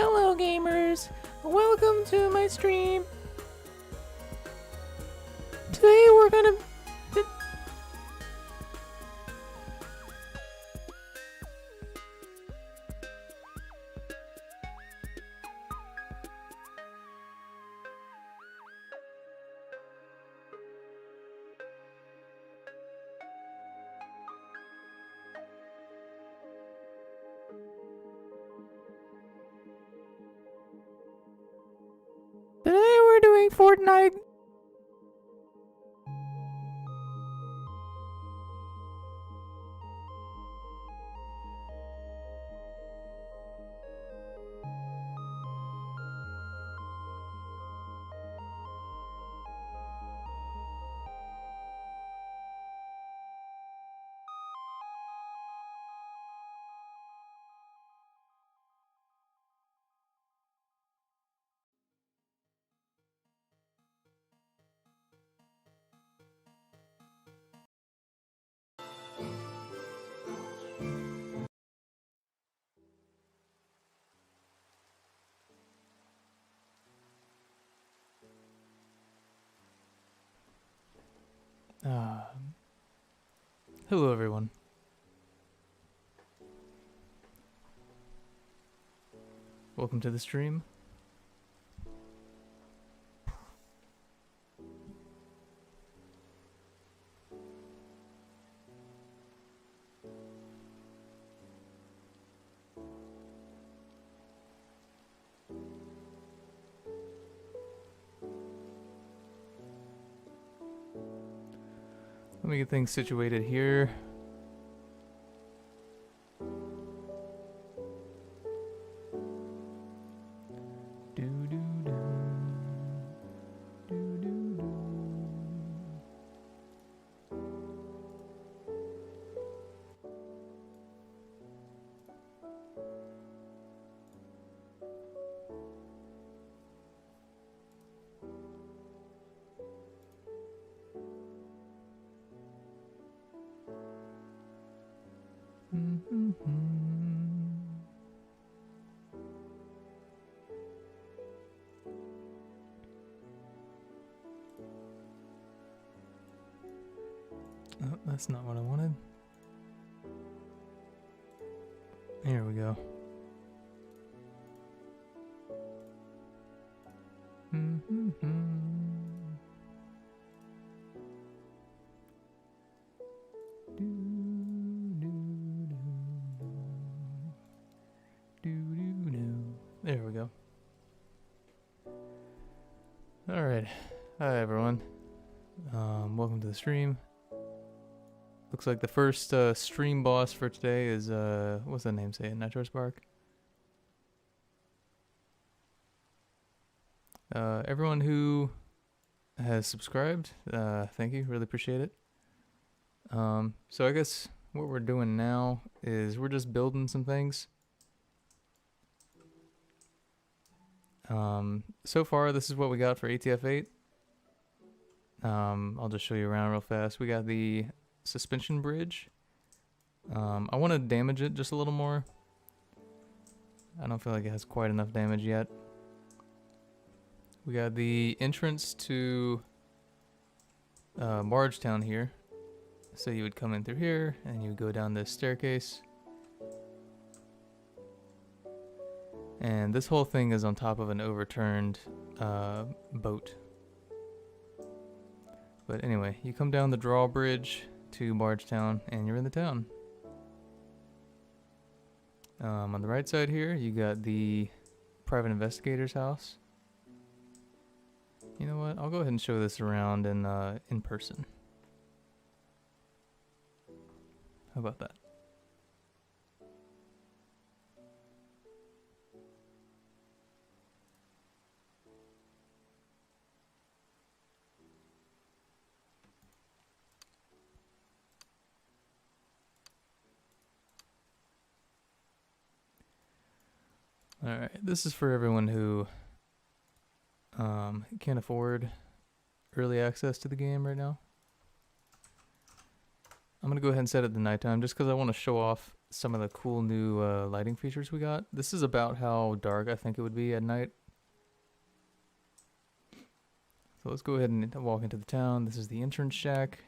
Hello gamers, welcome to my stream. Today we're gonna... Today we're doing Fortnite. Hello everyone. Welcome to the stream. Let me get things situated here. Oh, that's not what I wanted. Here we go. There we go. Alright. Hi everyone. Welcome to the stream. Looks like the first stream boss for today is, what's that name say? Nitro Spark? Everyone who has subscribed, thank you, really appreciate it. So I guess what we're doing now is we're just building some things. So far this is what we got for ATF-8. I'll just show you around real fast. We got the suspension bridge. I want to damage it just a little more. I don't feel like it has quite enough damage yet. We got the entrance to Barge Town here. So you would come in through here and you would go down this staircase. And this whole thing is on top of an overturned boat. But anyway, you come down the drawbridge to Bargetown and you're in the town. On the right side here, you got the private investigator's house. You know what? I'll go ahead and show this around in person. How about that? Alright, this is for everyone who can't afford early access to the game right now. I'm going to go ahead and set it to nighttime just because I want to show off some of the cool new lighting features we got. This is about how dark I think it would be at night. So let's go ahead and walk into the town. This is the entrance shack.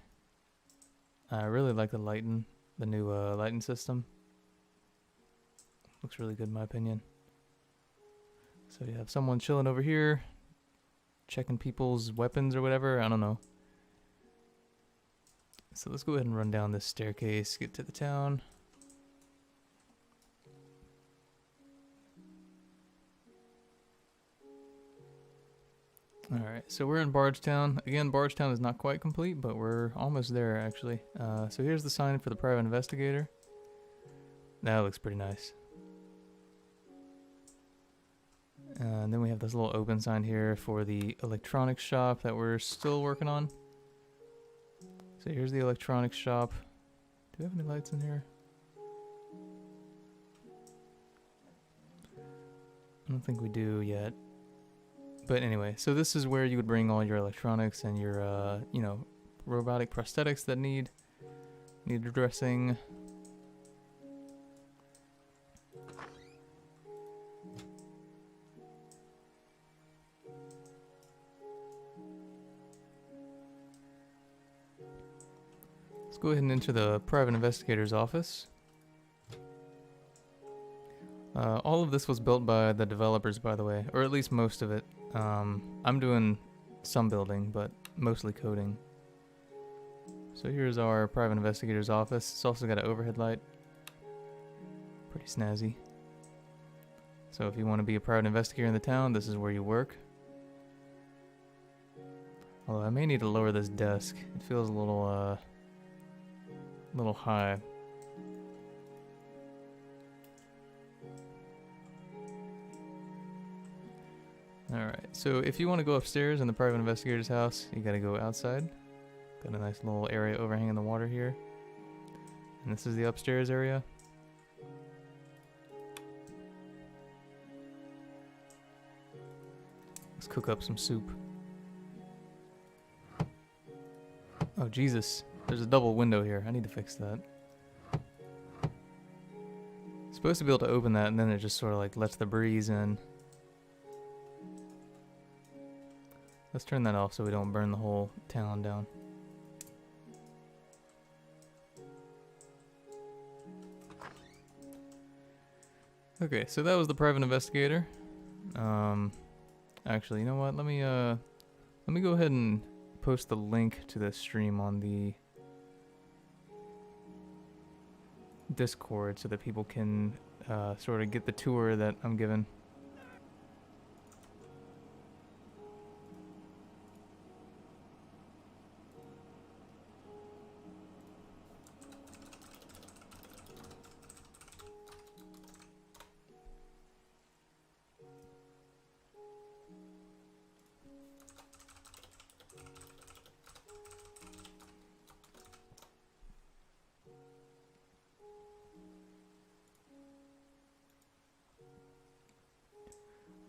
I really like the lighting, the new lighting system. Looks really good in my opinion. So you have someone chilling over here, checking people's weapons or whatever, I don't know. So let's go ahead and run down this staircase, get to the town. Alright, so we're in Barge Town. Again, Barge Town is not quite complete, but we're almost there actually. So here's the sign for the private investigator. That looks pretty nice. And then we have this little open sign here for the electronics shop that we're still working on. So here's the electronics shop. Do we have any lights in here? I don't think we do yet. But anyway, so this is where you would bring all your electronics and your, you know, robotic prosthetics that need addressing. Let's go ahead and enter the private investigator's office. All of this was built by the developers, by the way, or at least most of it. I'm doing some building, but mostly coding. So here's our private investigator's office. It's also got an overhead light. Pretty snazzy. So if you want to be a private investigator in the town, this is where you work. Although I may need to lower this desk. It feels a little high. Alright, so if you want to go upstairs in the private investigator's house, you gotta go outside. Got a nice little area overhanging the water here. And this is the upstairs area. Let's cook up some soup. Oh Jesus, there's a double window here. I need to fix that. Supposed to be able to open that and then it just sort of like lets the breeze in. Let's turn that off so we don't burn the whole town down. Okay, so that was the private investigator. Actually, you know what? Let me go ahead and post the link to this stream on the Discord so that people can sort of get the tour that I'm giving.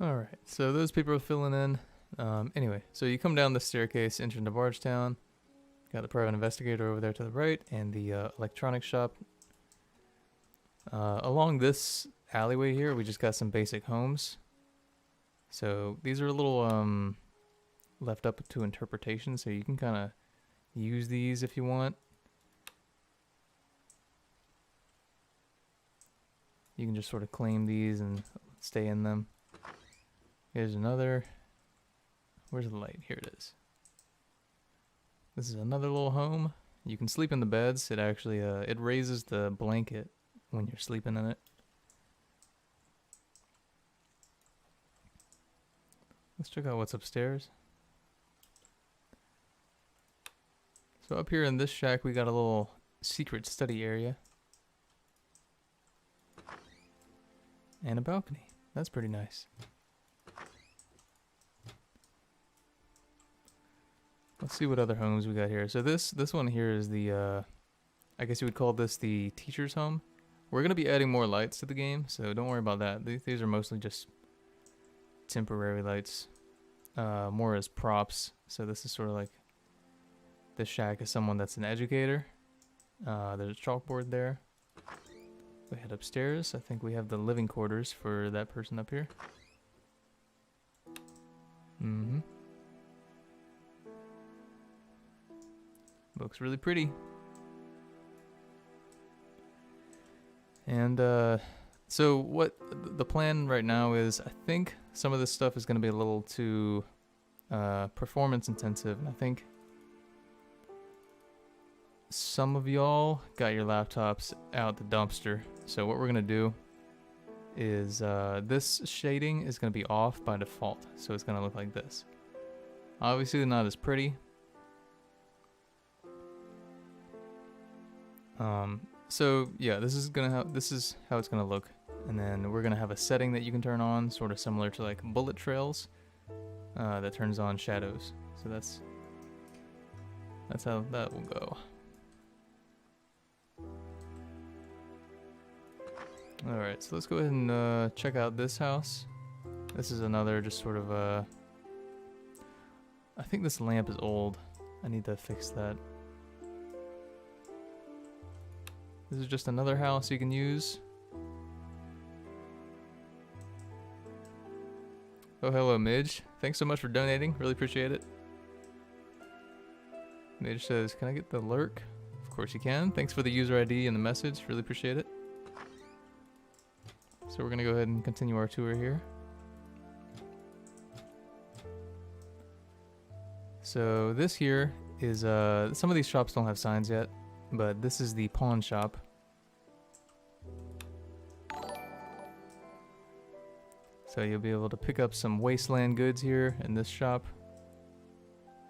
Alright, so those people are filling in. Anyway, so you come down the staircase, enter into Barge Town. Got the private investigator over there to the right, and the electronics shop. Along this alleyway here, we just got some basic homes. So these are a little left up to interpretation, so you can kind of use these if you want. You can just sort of claim these and stay in them. Here's another. Where's the light? Here it is. This is another little home. You can sleep in the beds. It actually it raises the blanket when you're sleeping in it. Let's check out what's upstairs. So up here in this shack we got a little secret study area. And a balcony. That's pretty nice. Let's see what other homes we got here. So this one here is the, I guess you would call this the teacher's home. We're going to be adding more lights to the game, so don't worry about that. These are mostly just temporary lights, more as props. So this is sort of like, the shack is someone that's an educator. There's a chalkboard there. We head upstairs. I think we have the living quarters for that person up here. Mm-hmm. Looks really pretty. And so what the plan right now is, I think some of this stuff is going to be a little too performance intensive, and I think some of y'all got your laptops out the dumpster. So what we're going to do is this shading is going to be off by default, so it's going to look like this. Obviously not as pretty. So yeah, this is how it's gonna look, and then we're gonna have a setting that you can turn on, sort of similar to like bullet trails, that turns on shadows. So that's how that will go. All right, so let's go ahead and check out this house. This is another just sort of I think this lamp is old. I need to fix that. This is just another house you can use. Oh, hello, Midge. Thanks so much for donating. Really appreciate it. Midge says, can I get the lurk? Of course you can. Thanks for the user ID and the message. Really appreciate it. So we're going to go ahead and continue our tour here. So this here is, some of these shops don't have signs yet, but this is the pawn shop. So you'll be able to pick up some wasteland goods here in this shop.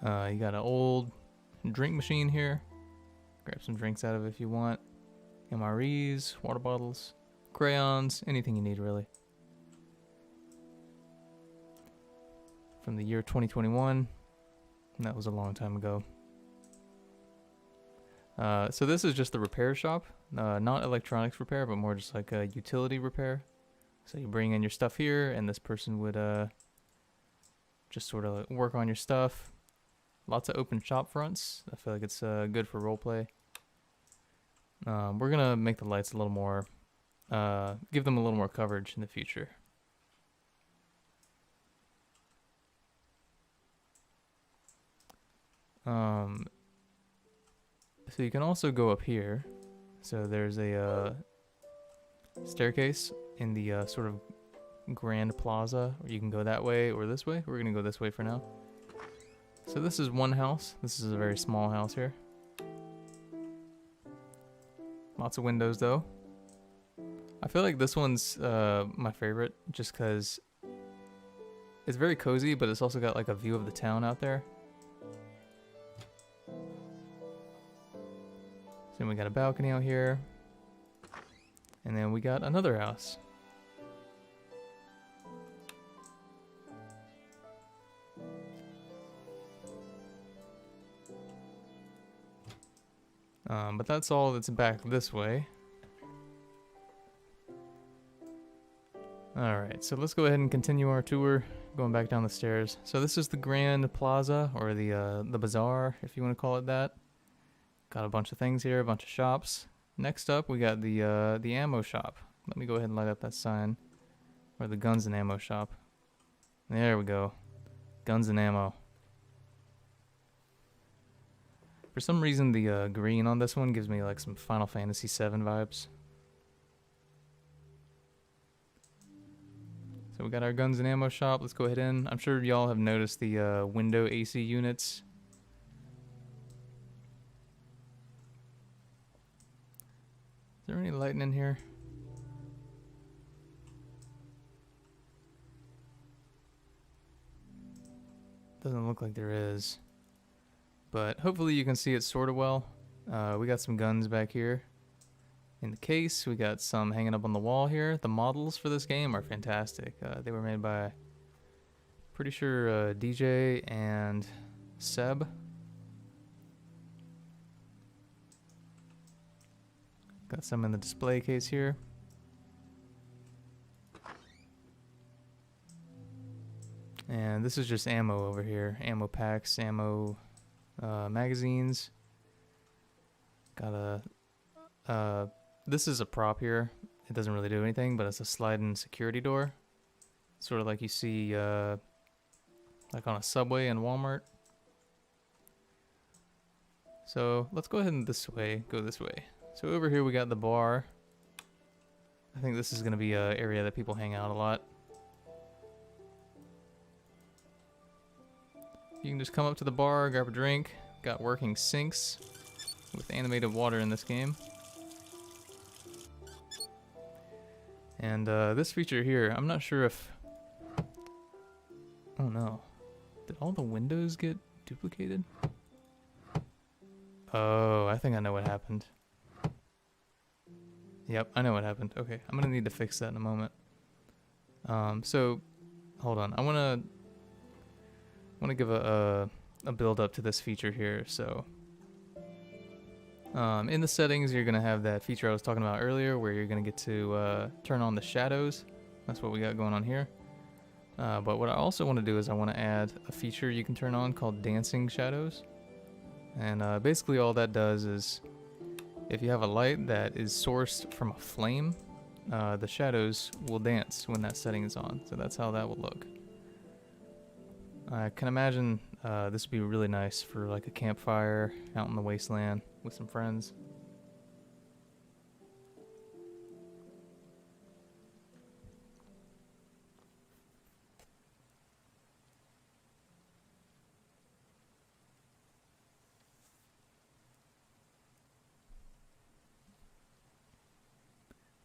You got an old drink machine here. Grab some drinks out of it if you want. MREs, water bottles, crayons, anything you need really. From the year 2021. And that was a long time ago. So this is just the repair shop, not electronics repair, but more just like a utility repair. So you bring in your stuff here, and this person would just sort of work on your stuff. Lots of open shop fronts. I feel like it's good for roleplay. We're gonna make the lights a little more, give them a little more coverage in the future. So you can also go up here. So there's a staircase in the sort of grand plaza. You can go that way or this way. We're gonna go this way for now. So this is one house. This is a very small house here. Lots of windows though. I feel like this one's my favorite just because it's very cozy, but it's also got like a view of the town out there. Then we got a balcony out here. And then we got another house. But that's all that's back this way. Alright, so let's go ahead and continue our tour, going back down the stairs. So this is the Grand Plaza, or the Bazaar, if you want to call it that. Got a bunch of things here, a bunch of shops. Next up, we got the ammo shop. Let me go ahead and light up that sign. Or the guns and ammo shop. There we go. Guns and ammo. For some reason, the green on this one gives me like some Final Fantasy VII vibes. So we got our guns and ammo shop. Let's go ahead in. I'm sure y'all have noticed the window AC units. Is there any lighting in here? Doesn't look like there is. But hopefully you can see it sort of well. We got some guns back here in the case. We got some hanging up on the wall here. The models for this game are fantastic. They were made by, pretty sure, DJ and Seb. Got some in the display case here. And this is just ammo over here. Ammo packs, ammo magazines. Got a... this is a prop here. it doesn't really do anything, but it's a slide-in security door. Sort of like you see like on a Subway and Walmart. So let's go ahead and go this way. So over here we got the bar. I think this is going to be an area that people hang out a lot. You can just come up to the bar, grab a drink. Got working sinks with animated water in this game. And this feature here, I'm not sure if... Oh no. Did all the windows get duplicated? Oh, I think I know what happened. Yep, I know what happened. Okay, I'm gonna need to fix that in a moment. So, hold on. I wanna give a build up to this feature here. So, in the settings, you're gonna have that feature I was talking about earlier, where you're gonna get to turn on the shadows. That's what we got going on here. But what I also want to do is I want to add a feature you can turn on called dancing shadows. And basically all that does is, if you have a light that is sourced from a flame, the shadows will dance when that setting is on. So that's how that will look. I can imagine this would be really nice for like a campfire out in the wasteland with some friends.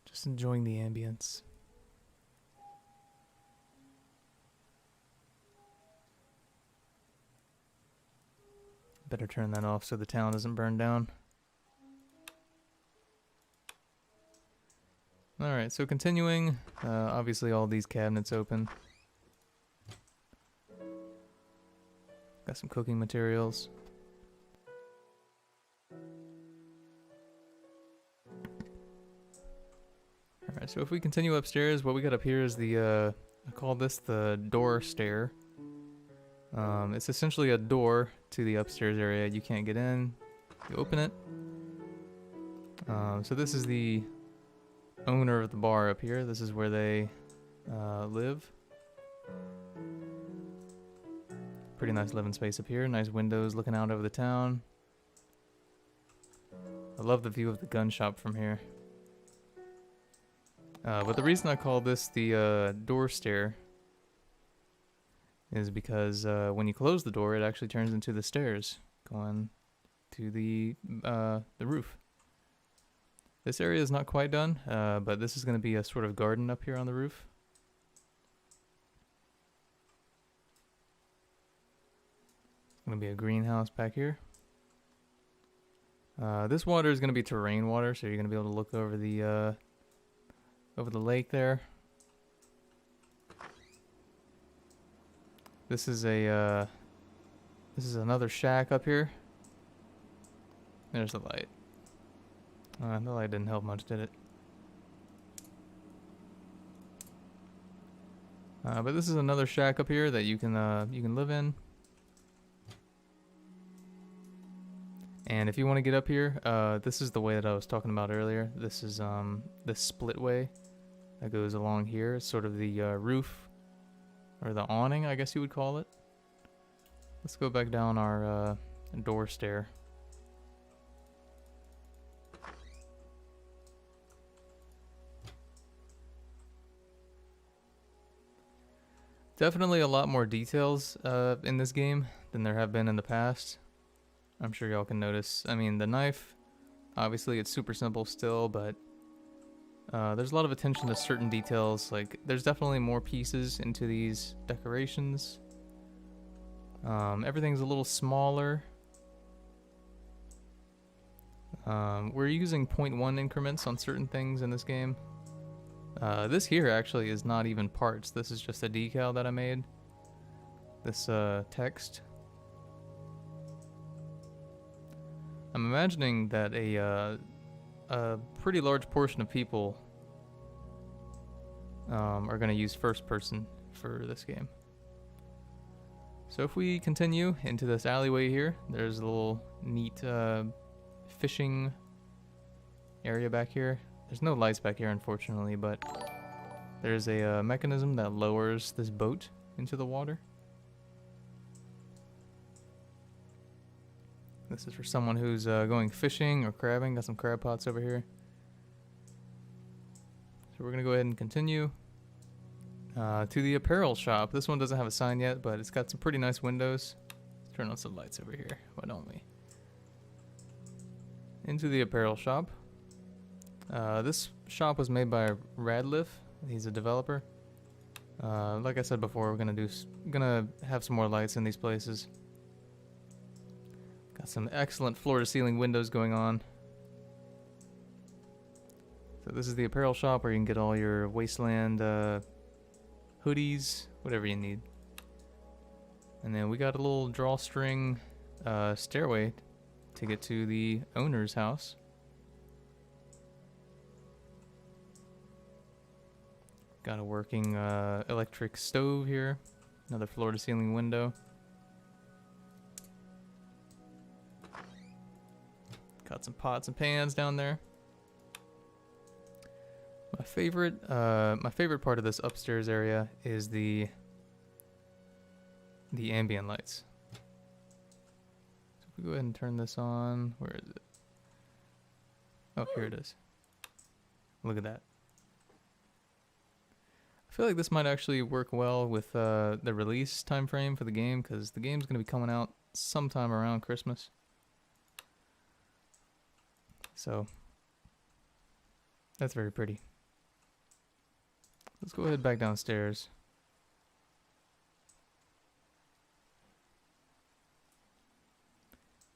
Just enjoying the ambience. Better turn that off so the town doesn't burn down. Alright, so continuing, obviously all these cabinets open. Got some cooking materials. Alright, so if we continue upstairs, what we got up here is the, I call this the door stair. It's essentially a door to the upstairs area. You can't get in. You open it. So this is the owner of the bar up here. This is where they live. Pretty nice living space up here. Nice windows looking out over the town. I love the view of the gun shop from here. But the reason I call this the door stair is because when you close the door, it actually turns into the stairs going to the roof. This area is not quite done, but this is going to be a sort of garden up here on the roof. It's going to be a greenhouse back here. This water is going to be terrain water, so you're going to be able to look over the lake there. This is another shack up here. There's the light. The light didn't help much, did it? But this is another shack up here that you can live in. And if you want to get up here, this is the way that I was talking about earlier. This is the split way that goes along here. It's sort of the roof. Or the awning, I guess you would call it. Let's go back down our door stair. Definitely a lot more details in this game than there have been in the past. I'm sure y'all can notice. I mean, the knife, obviously it's super simple still, but there's a lot of attention to certain details. Like, there's definitely more pieces into these decorations. Everything's a little smaller. We're using 0.1 increments on certain things in this game. This here actually is not even parts. This is just a decal that I made. This text. I'm imagining that a pretty large portion of people are going to use first person for this game. So if we continue into this alleyway here, there's a little neat fishing area back here. There's no lights back here, unfortunately, but there's a mechanism that lowers this boat into the water. This is for someone who's going fishing or crabbing. Got some crab pots over here. So we're going to go ahead and continue to the apparel shop. This one doesn't have a sign yet, but it's got some pretty nice windows. Let's turn on some lights over here. Why don't we? Into the apparel shop. This shop was made by Radliff. He's a developer. Like I said before, we're gonna have some more lights in these places. Got some excellent floor-to-ceiling windows going on. So this is the apparel shop where you can get all your Wasteland hoodies, whatever you need. And then we got a little drawstring stairway to get to the owner's house. Got a working electric stove here. Another floor-to-ceiling window. Got some pots and pans down there. My favorite part of this upstairs area is the ambient lights. So if we go ahead and turn this on, where is it? Oh, here it is. Look at that. I feel like this might actually work well with the release time frame for the game, because the game's going to be coming out sometime around Christmas. So that's very pretty. Let's go ahead back downstairs.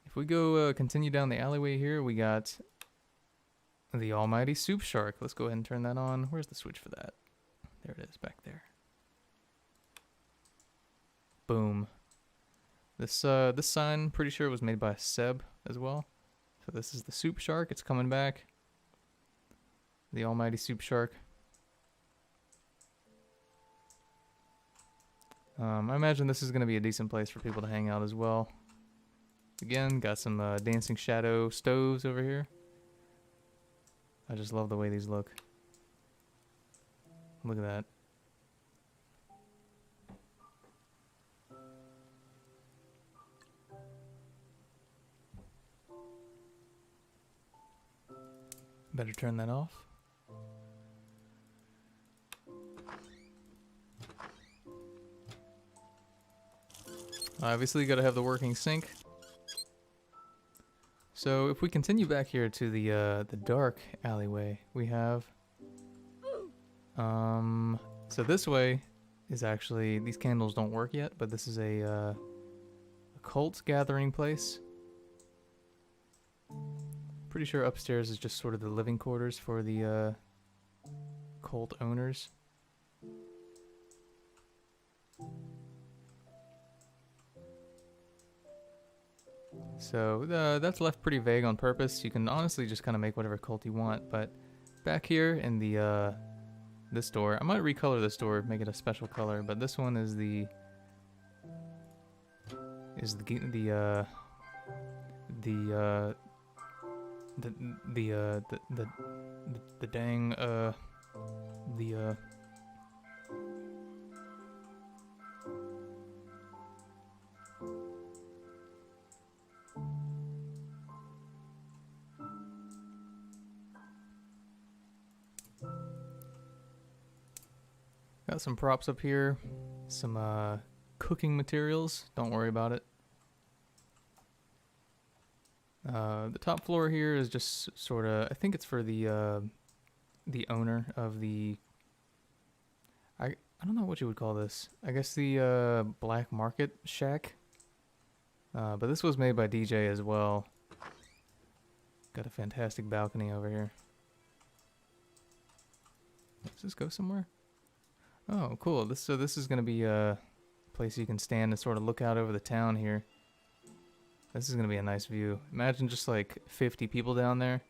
If we go continue down the alleyway here, we got the almighty soup shark. Let's go ahead and turn that on. Where's the switch for that? There it is, back there. Boom. This sign, pretty sure, was made by Seb as well. So this is the soup shark. It's coming back. The almighty soup shark. I imagine this is going to be a decent place for people to hang out as well. Again, got some dancing shadow stoves over here. I just love the way these look. Look at that. Better turn that off. Obviously, you gotta have the working sink. So if we continue back here to the dark alleyway, we have so this way is actually, these candles don't work yet, but this is a cult gathering place. Pretty sure upstairs is just sort of the living quarters for the cult owners. So that's left pretty vague on purpose. You can honestly just kind of make whatever cult you want, but back here in the this door, I might recolor this door, make it a special color, but this one is the dang got some props up here, some cooking materials, don't worry about it. The top floor here is just sort of, I think it's for the owner of the, I don't know what you would call this. I guess the black market shack. But this was made by DJ as well. Got a fantastic balcony over here. Does this go somewhere? Oh, cool. This is gonna be a place you can stand and sort of look out over the town here. This is gonna be a nice view. Imagine just like 50 people down there.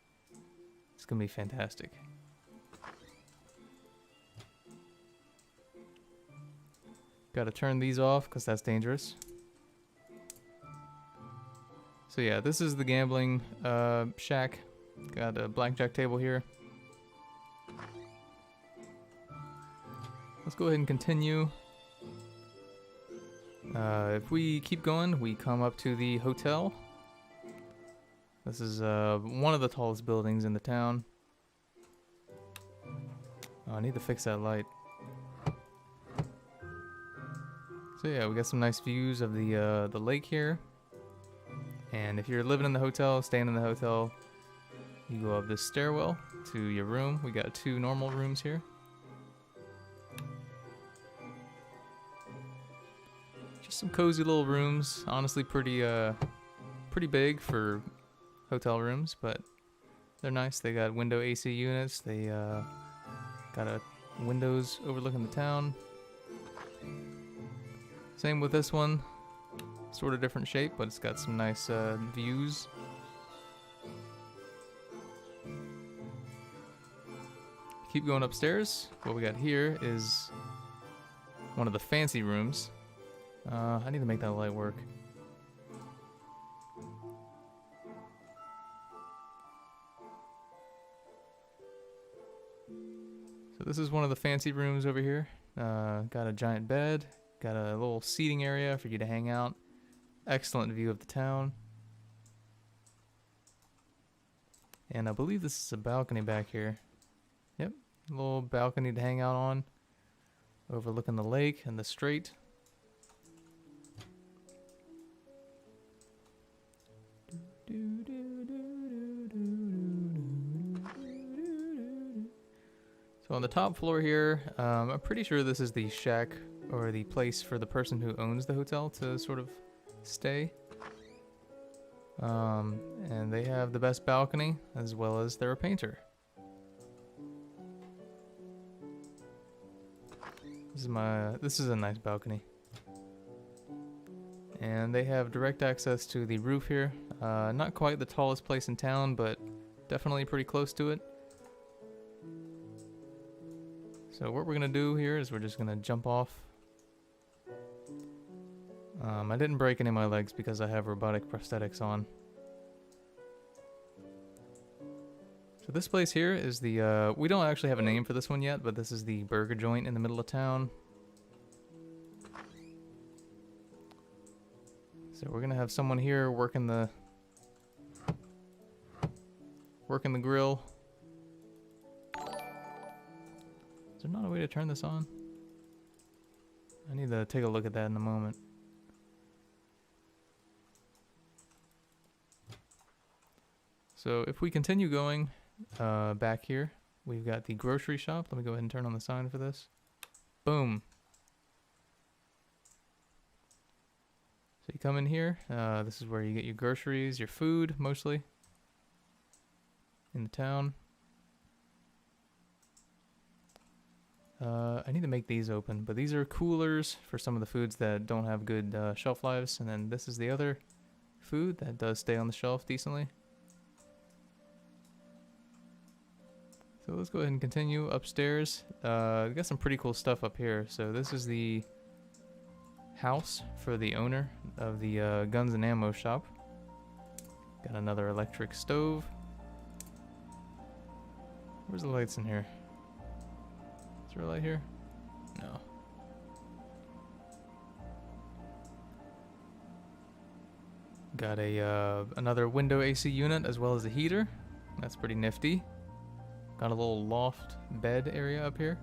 It's gonna be fantastic. Gotta turn these off because that's dangerous. So yeah, this is the gambling shack. Got a blackjack table here. let's go ahead and continue. If we keep going, we come up to the hotel. This is one of the tallest buildings in the town. Oh, I need to fix that light. So yeah, we got some nice views of the lake here. And if you're living in the hotel, staying in the hotel, you go up this stairwell to your room. We got 2 normal rooms here. Just some cozy little rooms. Honestly, pretty big for hotel rooms, but they're nice. They got window AC units. They got windows overlooking the town. Same with this one. Sort of different shape, but it's got some nice views. Keep going upstairs. What we got here is one of the fancy rooms. I need to make that light work. So this is one of the fancy rooms over here. Got a giant bed, got a little seating area for you to hang out. Excellent view of the town. And I believe this is a balcony back here. Yep, a little balcony to hang out on, overlooking the lake and the strait. So on the top floor here, I'm pretty sure this is the shack or the place for the person who owns the hotel to sort of stay. And they have the best balcony as well as they're a painter. This is a nice balcony. And they have direct access to the roof here. Not quite the tallest place in town, but definitely pretty close to it. So what we're gonna do here is we're just gonna jump off. I didn't break any of my legs because I have robotic prosthetics on. So this place here is the, we don't actually have a name for this one yet, but this is the burger joint in the middle of town. So we're gonna have someone here working the grill. Is there not a way to turn this on? I need to take a look at that in a moment. So if we continue going back here, we've got the grocery shop. Let me go ahead and turn on the sign for this. Boom. So you come in here. This is where you get your groceries, your food, mostly, in the town. I need to make these open, but these are coolers for some of the foods that don't have good shelf lives, and then this is the other food that does stay on the shelf decently. So let's go ahead and continue upstairs. We got some pretty cool stuff up here. So this is the house for the owner of the guns and ammo shop. Got another electric stove. Where's the lights in here? Is there a light here? No. Got a another window AC unit as well as a heater. That's pretty nifty. Got a little loft bed area up here.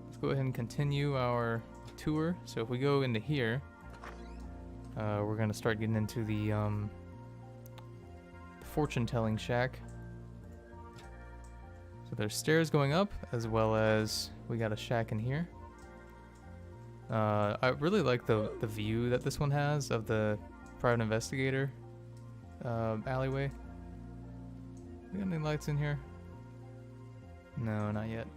Let's go ahead and continue our tour. So if we go into here, we're gonna start getting into the fortune-telling shack. So there's stairs going up, as well as we got a shack in here. I really like the view that this one has of the private investigator alleyway. We got any lights in here? No, not yet.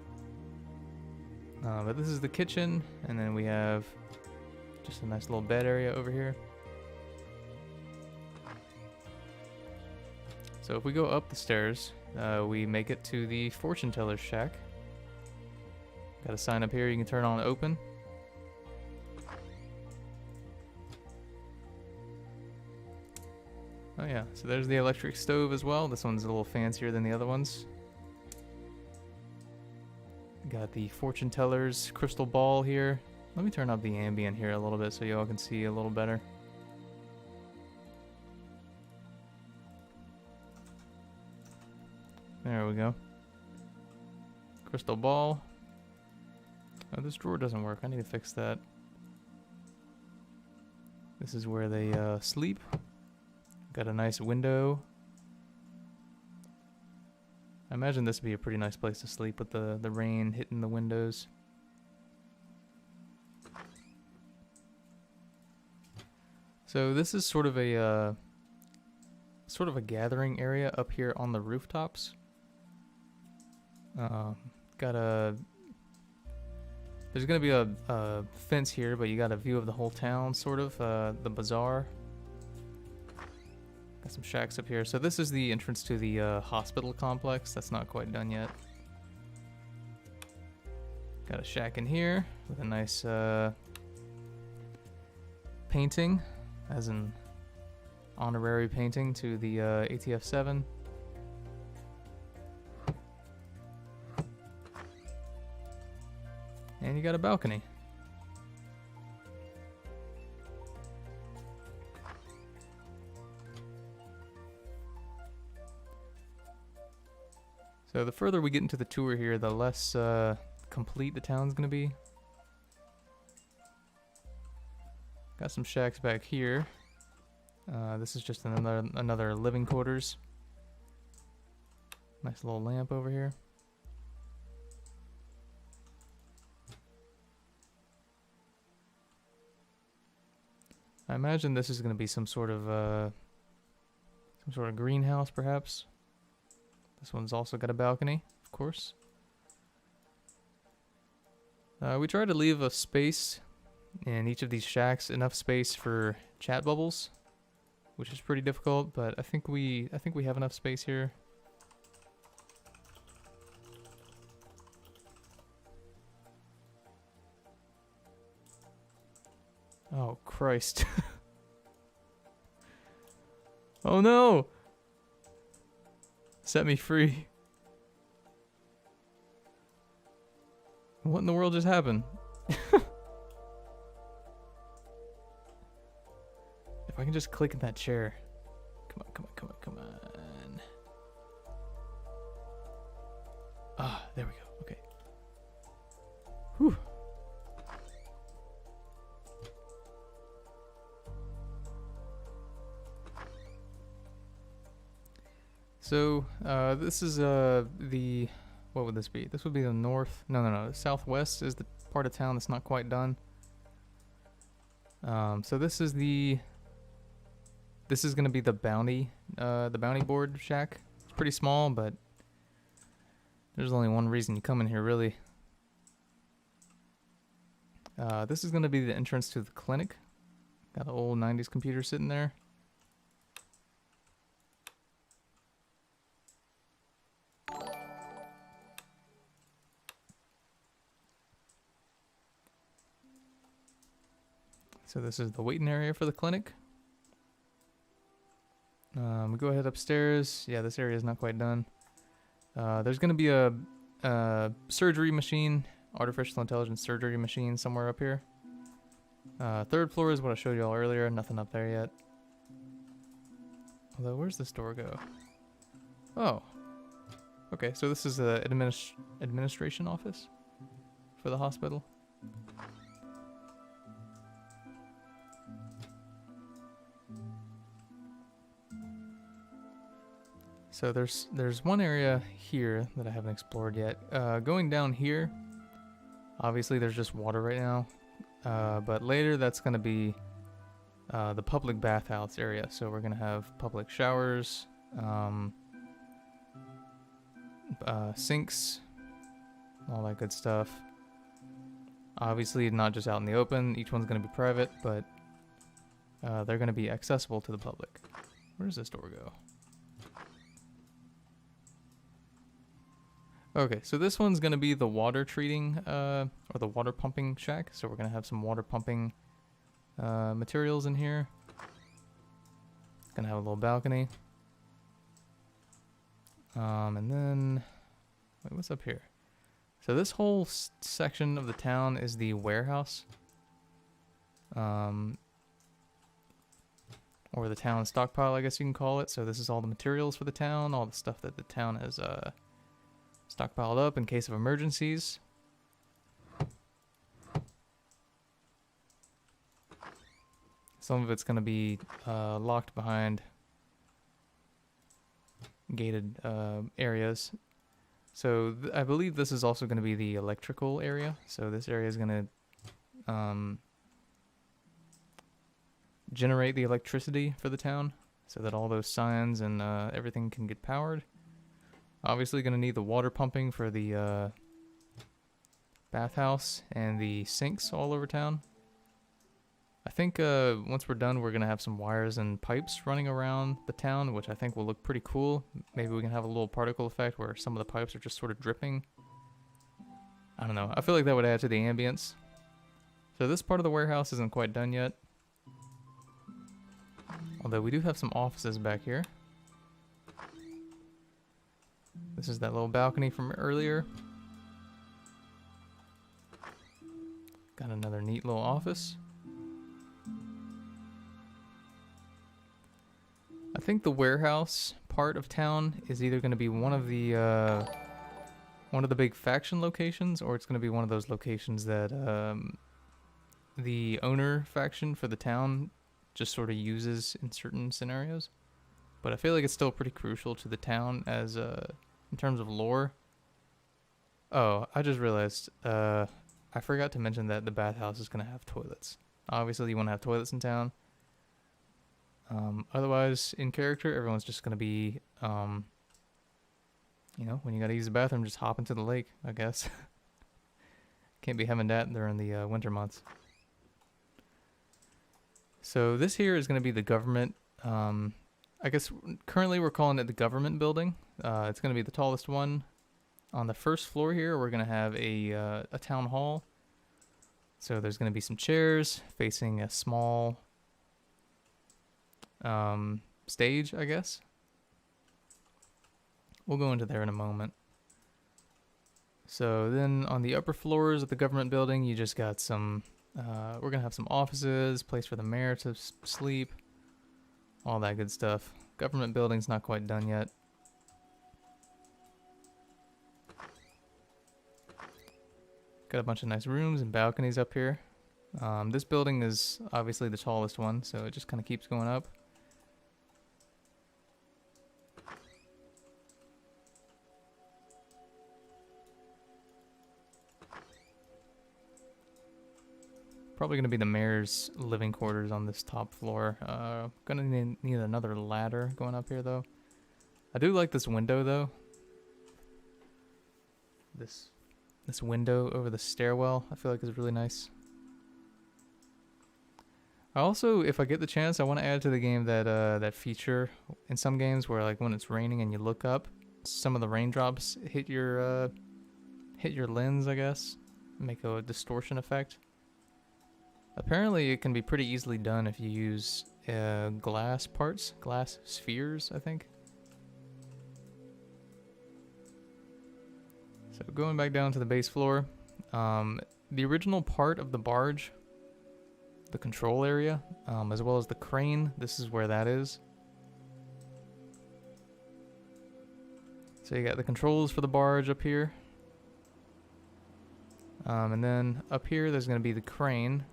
But this is the kitchen, and then we have just a nice little bed area over here. So if we go up the stairs, we make it to the fortune teller's shack. Got a sign up here you can turn on and open. Oh yeah, so there's the electric stove as well. This one's a little fancier than the other ones. Got the fortune teller's crystal ball here. Let me turn up the ambient here a little bit so y'all can see a little better. There we go. Crystal ball. Oh, this drawer doesn't work. I need to fix that. This is where they sleep. Got a nice window. I imagine this would be a pretty nice place to sleep with the rain hitting the windows. So this is sort of a gathering area up here on the rooftops. There's gonna be a fence here, but you got a view of the whole town, sort of, the Bazaar. Got some shacks up here. So this is the entrance to the hospital complex. That's not quite done yet. Got a shack in here with a nice painting, as an honorary painting to the ATF-7. And you got a balcony. So the further we get into the tour here, the less complete the town's gonna be. Got some shacks back here. This is just another living quarters. Nice little lamp over here. I imagine this is going to be some sort of greenhouse, perhaps. This one's also got a balcony, of course. We try to leave a space in each of these shacks, enough space for chat bubbles, which is pretty difficult, but I think we have enough space here. Oh, Christ. Oh no! Set me free. What in the world just happened? If I can just click in that chair. Come on, come on, come on, come on. Ah, there we go. Okay. Whew. So, this is the, what would this be? This would be the north, no, southwest is the part of town that's not quite done. So this is gonna be the bounty board shack. It's pretty small, but there's only one reason you come in here, really. This is gonna be the entrance to the clinic. Got an old 90s computer sitting there. So this is the waiting area for the clinic. We go ahead upstairs. Yeah, this area is not quite done. There's going to be a surgery machine, artificial intelligence surgery machine somewhere up here. Third floor is what I showed you all earlier. Nothing up there yet. Although, where's this door go? Oh. Okay, so this is the administration office for the hospital. So there's one area here that I haven't explored yet. Going down here, obviously there's just water right now. But later that's going to be the public bathhouse area. So we're going to have public showers, sinks, all that good stuff. Obviously not just out in the open. Each one's going to be private, but they're going to be accessible to the public. Where does this door go? Okay, so this one's going to be the water treating, or the water pumping shack. So we're going to have some water pumping materials in here. Going to have a little balcony. And then, wait, what's up here? So this whole section of the town is the warehouse. Or the town stockpile, I guess you can call it. So this is all the materials for the town, all the stuff that the town has stockpiled up in case of emergencies. Some of it's going to be locked behind gated areas. So I believe this is also going to be the electrical area. So this area is going to generate the electricity for the town so that all those signs and everything can get powered. Obviously going to need the water pumping for the bathhouse and the sinks all over town. I think once we're done, we're going to have some wires and pipes running around the town, which I think will look pretty cool. Maybe we can have a little particle effect where some of the pipes are just sort of dripping. I don't know. I feel like that would add to the ambience. So this part of the warehouse isn't quite done yet. Although we do have some offices back here. This is that little balcony from earlier. Got another neat little office. I think the warehouse part of town is either going to be one of the big faction locations, or it's going to be one of those locations that the owner faction for the town just sort of uses in certain scenarios. But I feel like it's still pretty crucial to the town as in terms of lore. Oh, I just realized I forgot to mention that the bathhouse is going to have toilets. Obviously, you want to have toilets in town. Otherwise, in character, everyone's just going to be, you know, when you got to use the bathroom, just hop into the lake, I guess. Can't be having that during the winter months. So this here is going to be the government, I guess currently we're calling it the government building. It's going to be the tallest one. On the first floor here, we're going to have a town hall. So there's going to be some chairs facing a small stage, I guess. We'll go into there in a moment. So then on the upper floors of the government building, you just got some, we're going to have some offices, place for the mayor to sleep, all that good stuff. Government building's not quite done yet. Got a bunch of nice rooms and balconies up here. This building is obviously the tallest one, so it just kind of keeps going up. Probably going to be the mayor's living quarters on this top floor. Gonna need another ladder going up here, though. I do like this window, though. This window over the stairwell, I feel like is really nice. I also, if I get the chance, I want to add to the game that that feature in some games where, like, when it's raining and you look up, some of the raindrops hit your lens, I guess, make a distortion effect. Apparently, it can be pretty easily done if you use glass parts, glass spheres, I think. So going back down to the base floor, the original part of the barge, the control area, as well as the crane, this is where that is. So you got the controls for the barge up here. And then up here, there's going to be the crane.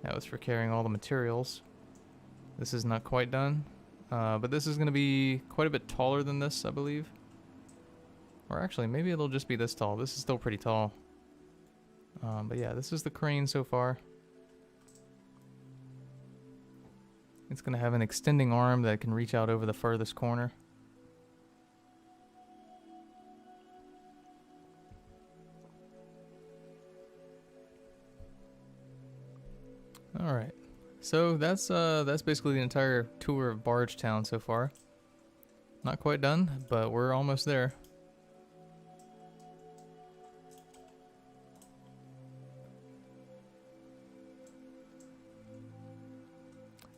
That was for carrying all the materials. This is not quite done, but this is going to be quite a bit taller than this, I believe. Or actually, maybe it'll just be this tall. This is still pretty tall. But yeah, this is the crane so far. It's going to have an extending arm that can reach out over the furthest corner. All right, so that's basically the entire tour of Barge Town so far. Not quite done, but we're almost there.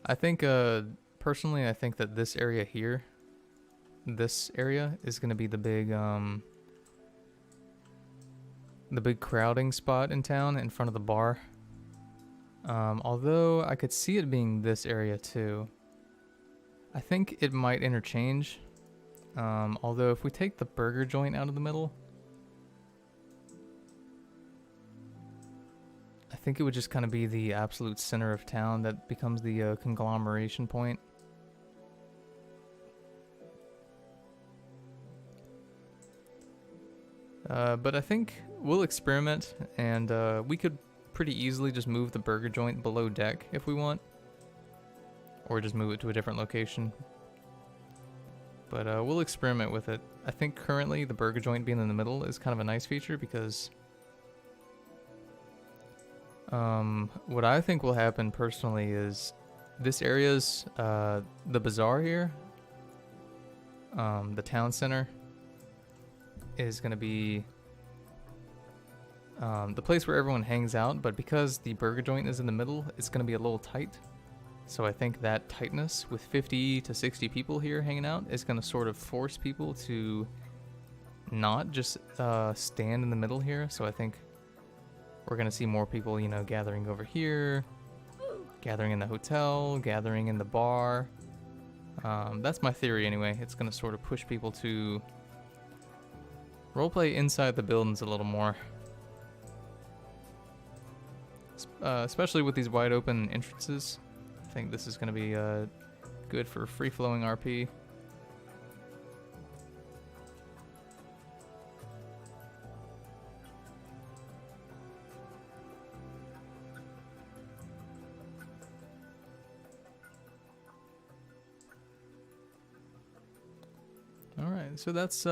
I think, personally, I think that this area here, this area is going to be the big the big crowding spot in town in front of the bar. Although I could see it being this area too. I think it might interchange. Although if we take the burger joint out of the middle, I think it would just kind of be the absolute center of town that becomes the conglomeration point. But I think we'll experiment, and we could pretty easily just move the burger joint below deck if we want. Or just move it to a different location. But we'll experiment with it. I think currently the burger joint being in the middle is kind of a nice feature because what I think will happen personally is this area's the bazaar here, the town center, is going to be the place where everyone hangs out, but because the burger joint is in the middle, it's going to be a little tight. So I think that tightness with 50 to 60 people here hanging out is going to sort of force people to not just stand in the middle here. So I think we're going to see more people, you know, gathering over here, gathering in the hotel, gathering in the bar. That's my theory anyway. It's going to sort of push people to roleplay inside the buildings a little more. Especially with these wide open entrances. I think this is going to be good for free-flowing RP. Alright, so that's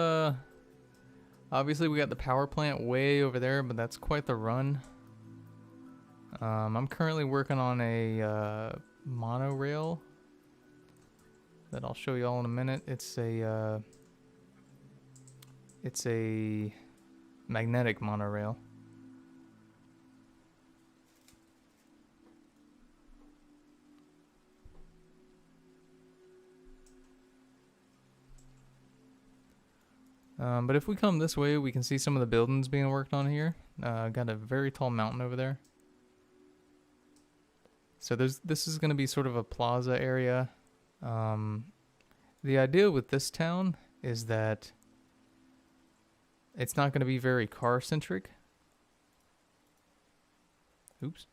obviously we got the power plant way over there, but that's quite the run. I'm currently working on a monorail that I'll show you all in a minute. It's a magnetic monorail. But if we come this way, we can see some of the buildings being worked on here. Got a very tall mountain over there. So this is going to be sort of a plaza area. The idea with this town is that it's not going to be very car-centric. Oops.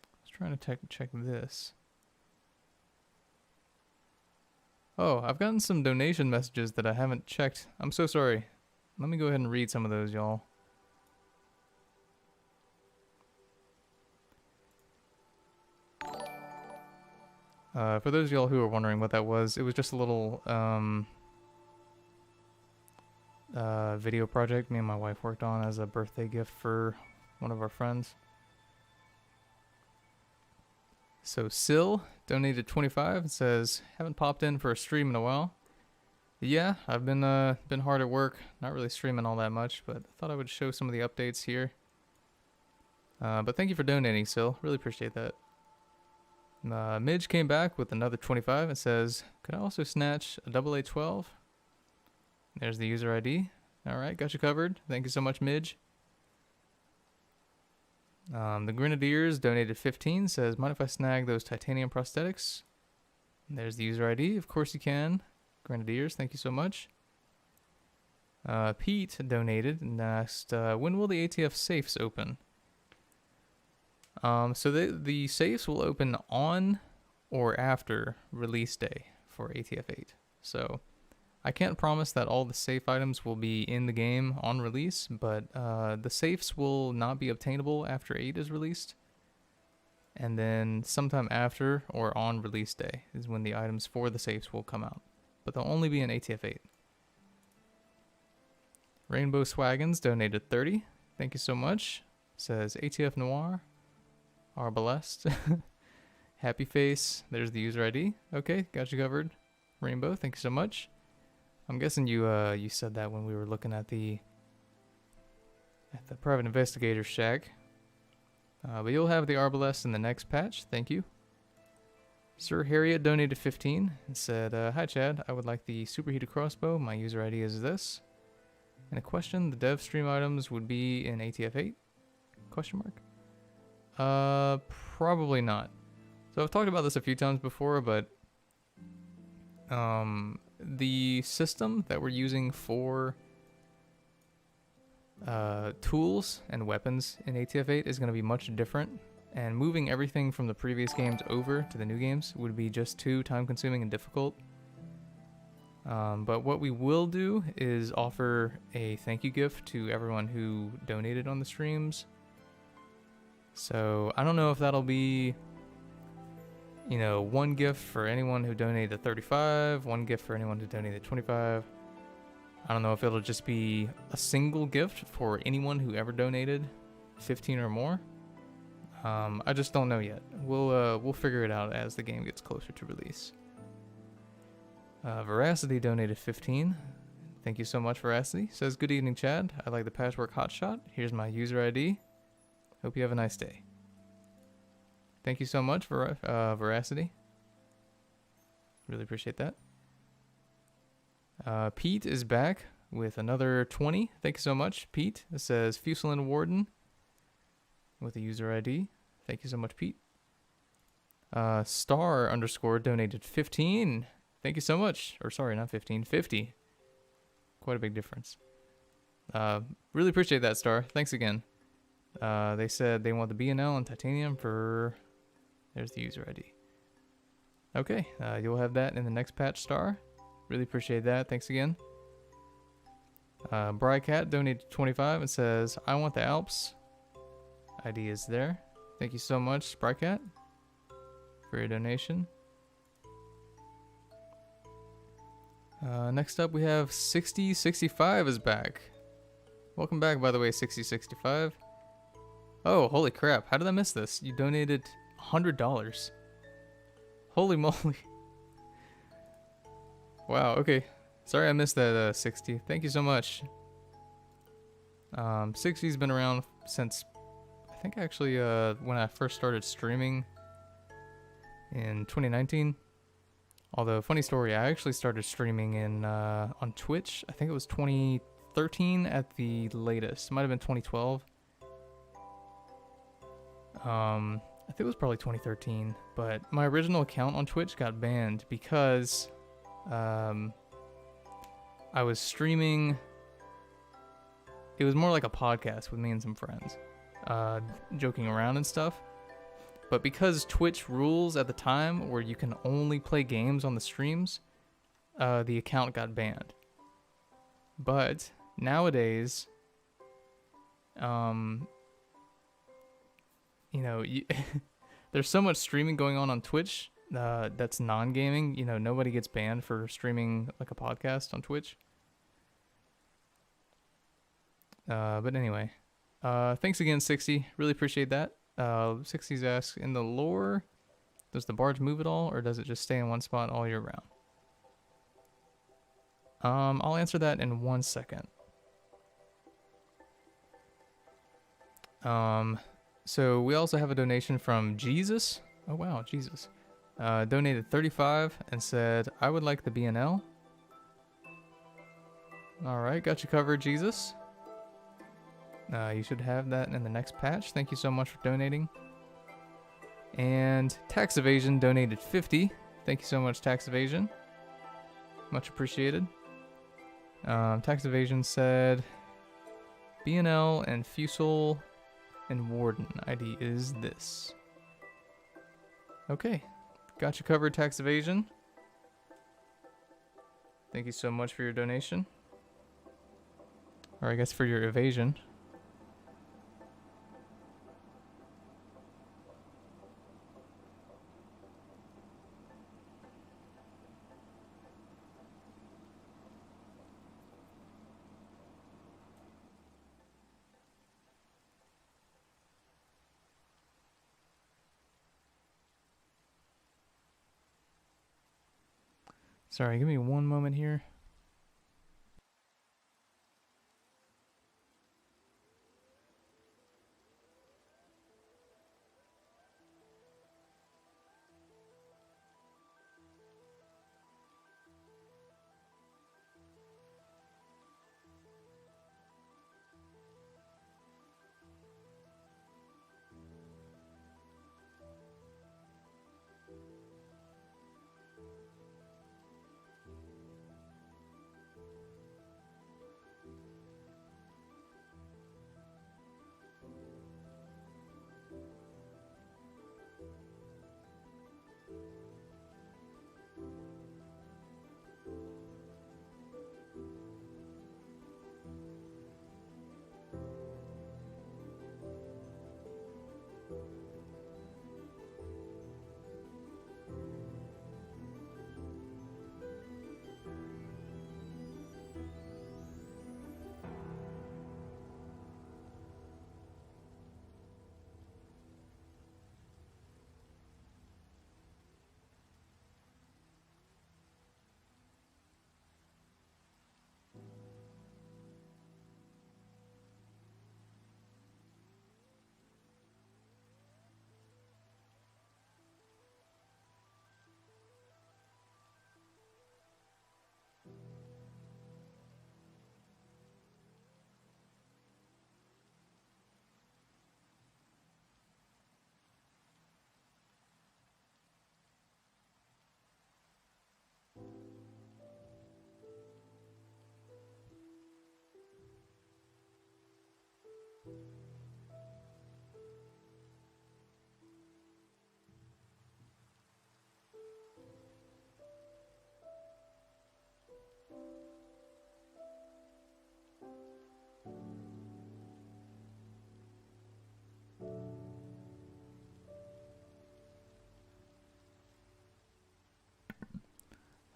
I was trying to check this. Oh, I've gotten some donation messages that I haven't checked. I'm so sorry. Let me go ahead and read some of those, y'all. For those of y'all who are wondering what that was, it was just a little video project me and my wife worked on as a birthday gift for one of our friends. So Sil donated 25 and says, haven't popped in for a stream in a while. Yeah, I've been hard at work, not really streaming all that much, but I thought I would show some of the updates here. But thank you for donating, Sil. Really appreciate that. Midge came back with another 25 and says, could I also snatch a AA12? There's the user ID. Alright, got you covered. Thank you so much, Midge. The Grenadiers donated 15, says, mind if I snag those titanium prosthetics? And there's the user ID. Of course you can. Grenadiers, thank you so much. Pete donated and asked, when will the ATF safes open? So the safes will open on or after release day for ATF 8. So I can't promise that all the safe items will be in the game on release, but the safes will not be obtainable after 8 is released. And then sometime after or on release day is when the items for the safes will come out. But they'll only be in ATF 8. Rainbow Swaggins donated 30. Thank you so much. Says ATF Noir. Arbalest. Happy Face. There's the user ID. Okay, got you covered. Rainbow, thank you so much. I'm guessing you said that when we were looking at the private investigator shack. But you'll have the Arbalest in the next patch. Thank you. Sir Harriet donated 15 and said, "Hi Chad, I would like the superheated crossbow. My user ID is this." And a question: the dev stream items would be in ATF8? Question mark. Probably not. So I've talked about this a few times before, but the system that we're using for tools and weapons in ATF8 is going to be much different, and moving everything from the previous games over to the new games would be just too time consuming and difficult. But what we will do is offer a thank you gift to everyone who donated on the streams. So I don't know if that'll be, you know, one gift for anyone who donated 35, one gift for anyone who donated 25. I don't know if it'll just be a single gift for anyone who ever donated 15 or more. I just don't know yet. We'll figure it out as the game gets closer to release. Veracity donated 15. Thank you so much, Veracity. Says, "Good evening, Chad. I like the patchwork hotshot. Here's my user ID. Hope you have a nice day." Thank you so much, Veracity. Really appreciate that. Pete is back with another 20. Thank you so much, Pete. It says Fusilian Warden with a user ID. Thank you so much, Pete. Star underscore donated 15. Thank you so much. Or sorry, not 15, 50. Quite a big difference. Really appreciate that, Star. Thanks again. They said they want the B&L and titanium for... There's the user ID. Okay, you'll have that in the next patch, Star. Really appreciate that. Thanks again. Brycat donated 25 and says, "I want the Alps." ID is there. Thank you so much, Brycat, for your donation. Next up, we have 6065 is back. Welcome back, by the way, 6065. Oh, holy crap. How did I miss this? You donated $100. Holy moly. Wow, okay. Sorry I missed that, 60. Thank you so much. 60's been around since, I think actually, when I first started streaming in 2019. Although, funny story, I actually started streaming on Twitch. I think it was 2013 at the latest. It might have been 2012. I think it was probably 2013. But my original account on Twitch got banned because I was streaming. It was more like a podcast with me and some friends, joking around and stuff. But because Twitch rules at the time where you can only play games on the streams, the account got banned. But nowadays, you know, there's so much streaming going on Twitch that's non-gaming. You know, nobody gets banned for streaming like a podcast on Twitch. But anyway, thanks again, 60. Really appreciate that. 60's asks, in the lore, does the barge move at all, or does it just stay in one spot all year round? I'll answer that in 1 second. So we also have a donation from Jesus. Oh wow, Jesus. Donated 35 and said, "I would like the B&L." Alright, got you covered, Jesus. You should have that in the next patch. Thank you so much for donating. And Tax Evasion donated 50. Thank you so much, Tax Evasion. Much appreciated. Tax Evasion said, "B&L and Fusil and Warden ID is this." Okay, got you covered, Tax Evasion. Thank you so much for your donation. Or I guess for your evasion. Sorry, give me one moment here.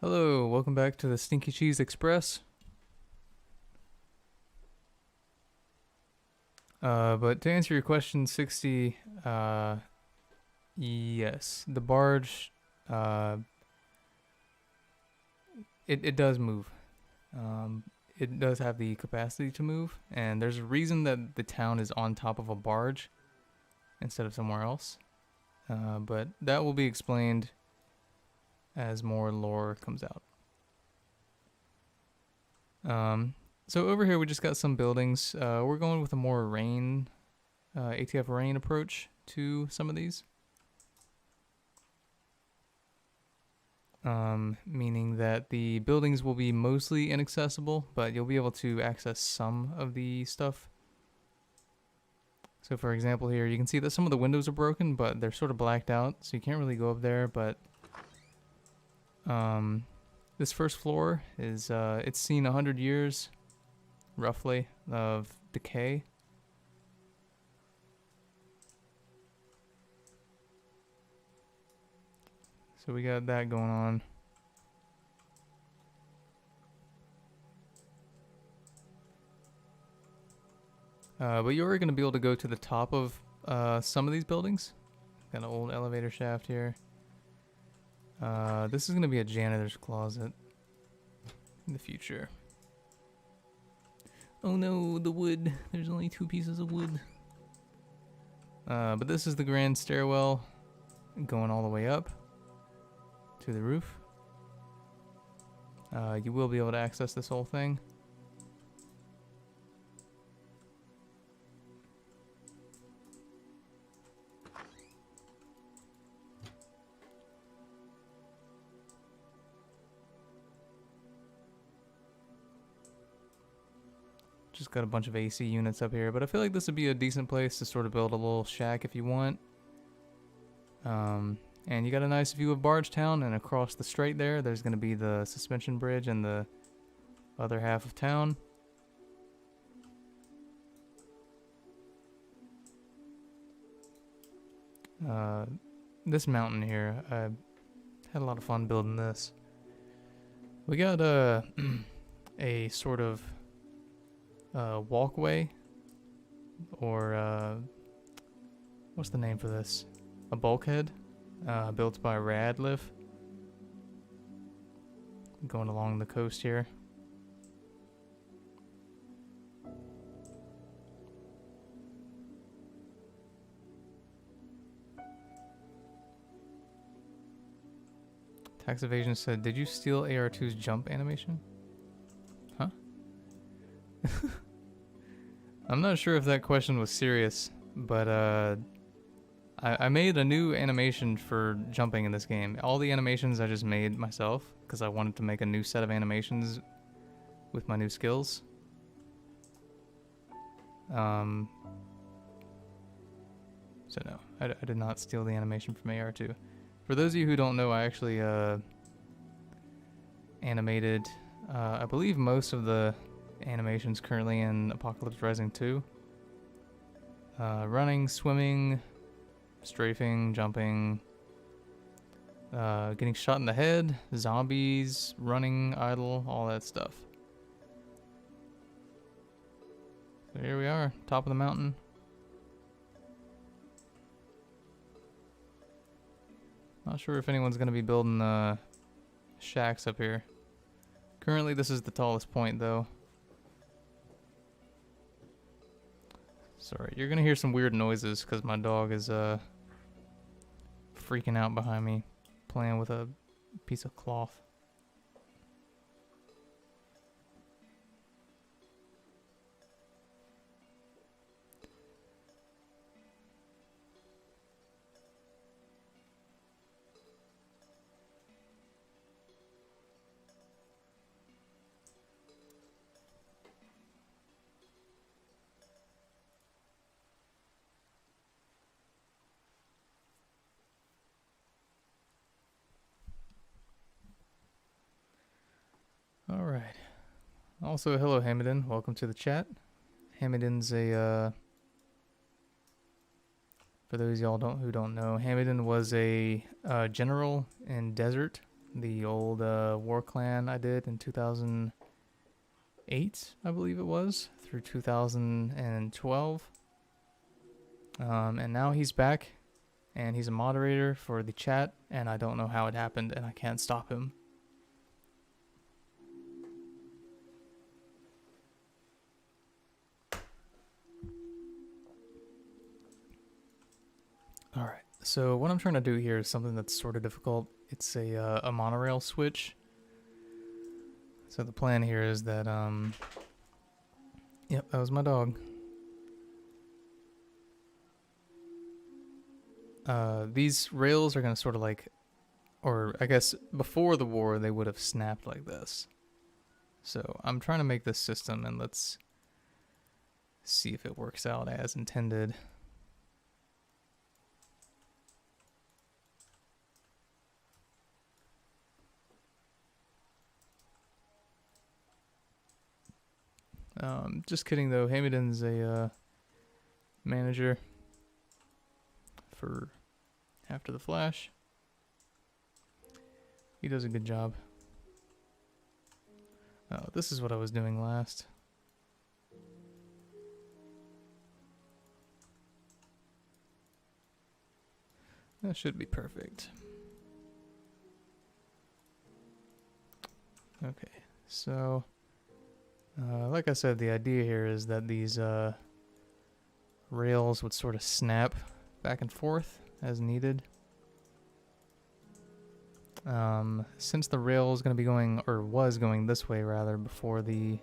Hello, welcome back to the Stinky Cheese Express. But to answer your question, 60, yes, the barge, it does move. It does have the capacity to move, and there's a reason that the town is on top of a barge instead of somewhere else. But that will be explained as more lore comes out. So over here we just got some buildings. We're going with a more rain, ATF rain approach to some of these. Meaning that the buildings will be mostly inaccessible, but you'll be able to access some of the stuff. So for example here, you can see that some of the windows are broken, but they're sort of blacked out, so you can't really go up there, but this first floor is, it's seen 100 years, roughly, of decay. So we got that going on. But you are going to be able to go to the top of some of these buildings. Got an old elevator shaft here. This is going to be a janitor's closet in the future. Oh no, the wood. There's only 2 pieces of wood. But this is the grand stairwell going all the way up to the roof. You will be able to access this whole thing. Just got a bunch of AC units up here, but I feel like this would be a decent place to sort of build a little shack if you want. And you got a nice view of Barge Town, and across the strait there's going to be the suspension bridge and the other half of town. This mountain here, I had a lot of fun building this. We got a sort of walkway, or what's the name for this? A bulkhead, built by Radliff, going along the coast here. Tax Evasion said, "Did you steal AR2's jump animation?" Huh? I'm not sure if that question was serious, but I made a new animation for jumping in this game. All the animations I just made myself because I wanted to make a new set of animations with my new skills. So no, I did not steal the animation from AR2. For those of you who don't know, I actually animated, I believe, most of the animations currently in Apocalypse Rising 2. Running, swimming, strafing, jumping, getting shot in the head, zombies, running, idle, all that stuff. So here we are, top of the mountain. Not sure if anyone's going to be building shacks up here. Currently this is the tallest point though. Sorry, you're going to hear some weird noises because my dog is freaking out behind me, playing with a piece of cloth. Alright. Also, hello Hamidon, welcome to the chat. Hamidon's a, for those y'all who don't know, Hamidon was a general in Desert the old war clan I did in 2008, I believe it was, through 2012. And now he's back, and he's a moderator for the chat, and I don't know how it happened, and I can't stop him. Alright, so what I'm trying to do here is something that's sort of difficult. It's a monorail switch. So the plan here is that, yep, that was my dog. These rails are going to sort of like, or I guess before the war they would have snapped like this. So I'm trying to make this system, and let's see if it works out as intended. Just kidding though, Hamilton's a manager for After the Flash. He does a good job. Oh, this is what I was doing last. That should be perfect. Okay, so like I said, the idea here is that these rails would sort of snap back and forth as needed. Since the rail is going to be going, or was going this way rather, before the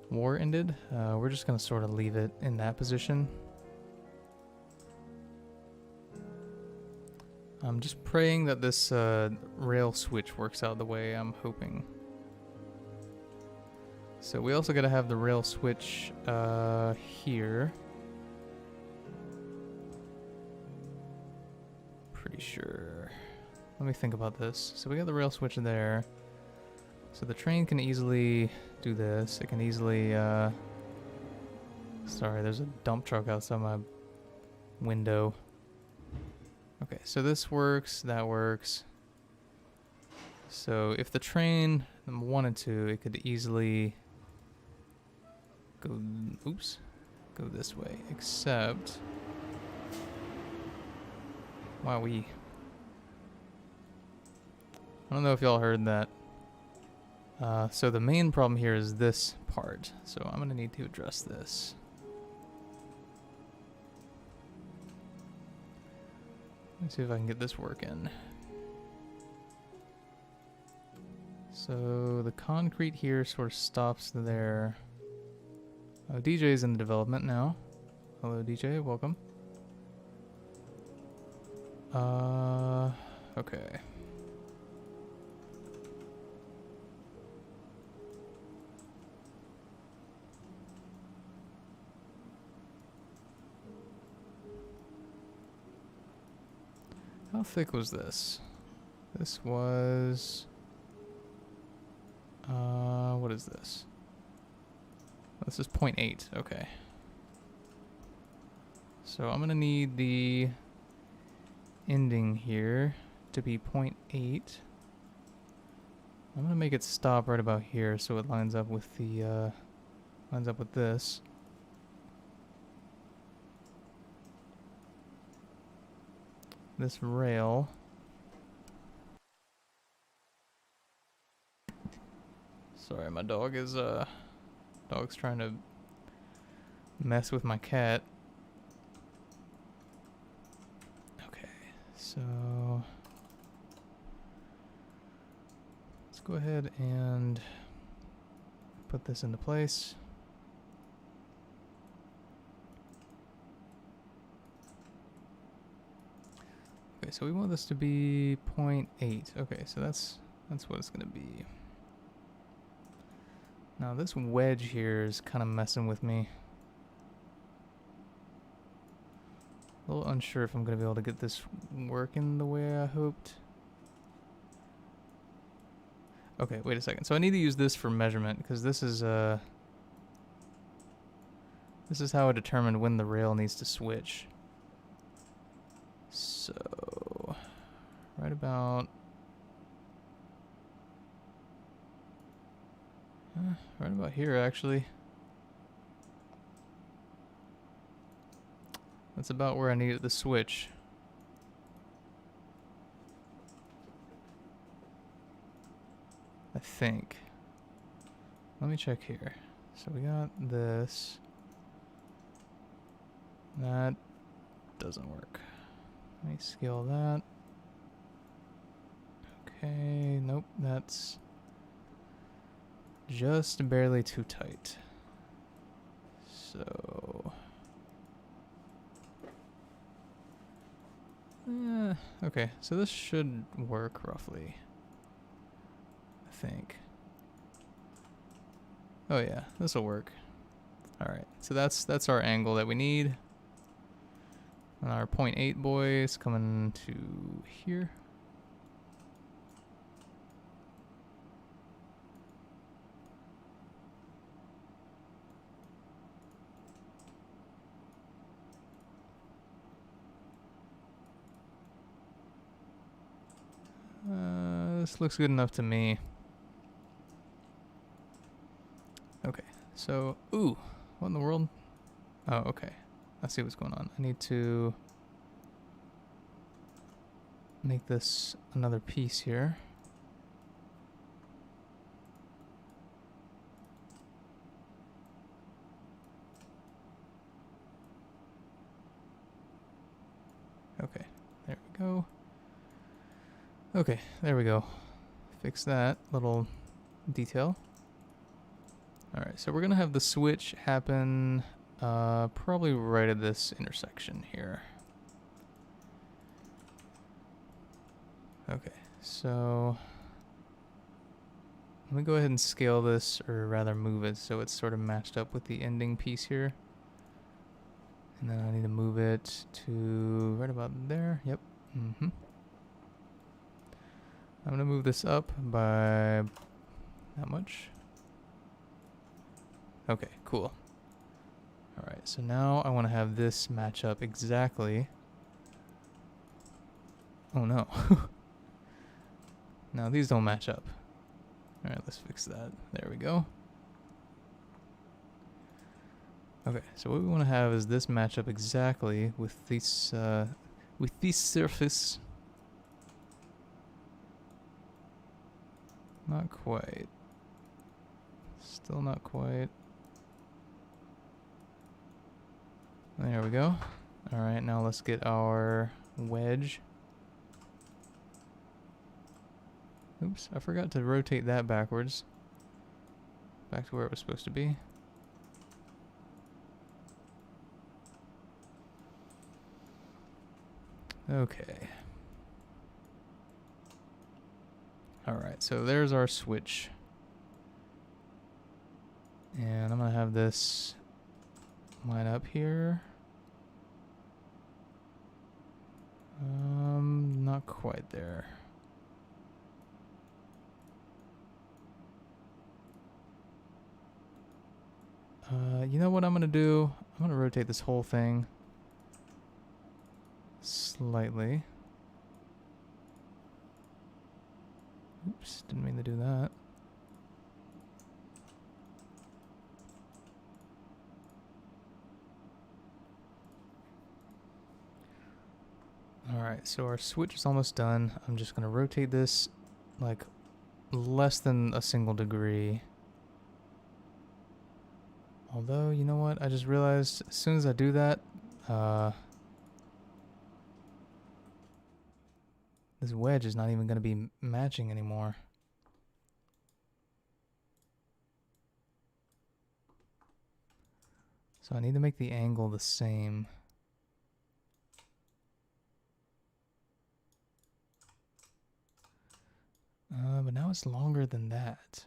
war ended, we're just going to sort of leave it in that position. I'm just praying that this rail switch works out the way I'm hoping. So we also got to have the rail switch here. Pretty sure. Let me think about this. So we got the rail switch there. So the train can easily do this. It can easily, sorry, there's a dump truck outside my window. Okay, so this works, that works. So if the train wanted to, it could easily go, oops, go this way, except, wowee. I don't know if y'all heard that. So the main problem here is this part. So I'm gonna need to address this. Let's see if I can get this working. So the concrete here sort of stops there. Oh, DJ's in the development now. Hello DJ, welcome. Okay. How thick was this? This was... what is this? This is 0.8, okay. So I'm gonna need the ending here to be 0.8. I'm gonna make it stop right about here so it lines up with the, lines up with this. This rail. Sorry, my dog is, dog's trying to mess with my cat. Okay, so let's go ahead and put this into place. Okay, so we want this to be 0.8. Okay, so that's what it's gonna be. Now this wedge here is kind of messing with me. A little unsure if I'm gonna be able to get this working the way I hoped. Okay, wait a second. So I need to use this for measurement because this is how I determined when the rail needs to switch. So right about Right about here, actually. That's about where I needed the switch. I think. Let me check here. So we got this. That doesn't work. Let me scale that. Okay, nope, that's just barely too tight. So... okay, so this should work roughly. I think. Oh yeah, this will work. Alright, so that's our angle that we need. And our 0.8 boys coming to here. This looks good enough to me. Okay, so, ooh, what in the world? Oh, okay. I see what's going on. I need to make this another piece here. Okay, there we go. Okay, there we go. Fix that little detail. Alright, so we're gonna have the switch happen probably right at this intersection here. Okay, so let me go ahead and scale this, or rather move it so it's sort of matched up with the ending piece here. And then I need to move it to right about there. Yep. I'm gonna move this up by that much. Okay, cool. Alright, so now I want to have this match up exactly. Oh no. Now these don't match up. Alright, let's fix that. There we go. Okay, so what we want to have is this match up exactly with this surface. Not quite. Still not quite. There we go. Alright, now let's get our wedge. Oops, I forgot to rotate that backwards. Back to where it was supposed to be. Okay. Alright, so there's our switch. And I'm gonna have this line up here. Not quite there. You know what I'm gonna do? I'm gonna rotate this whole thing slightly. Oops, didn't mean to do that. Alright, so our switch is almost done. I'm just gonna rotate this like less than a single degree. Although, you know what? I just realized as soon as I do that, this wedge is not even going to be matching anymore. So I need to make the angle the same. But now it's longer than that.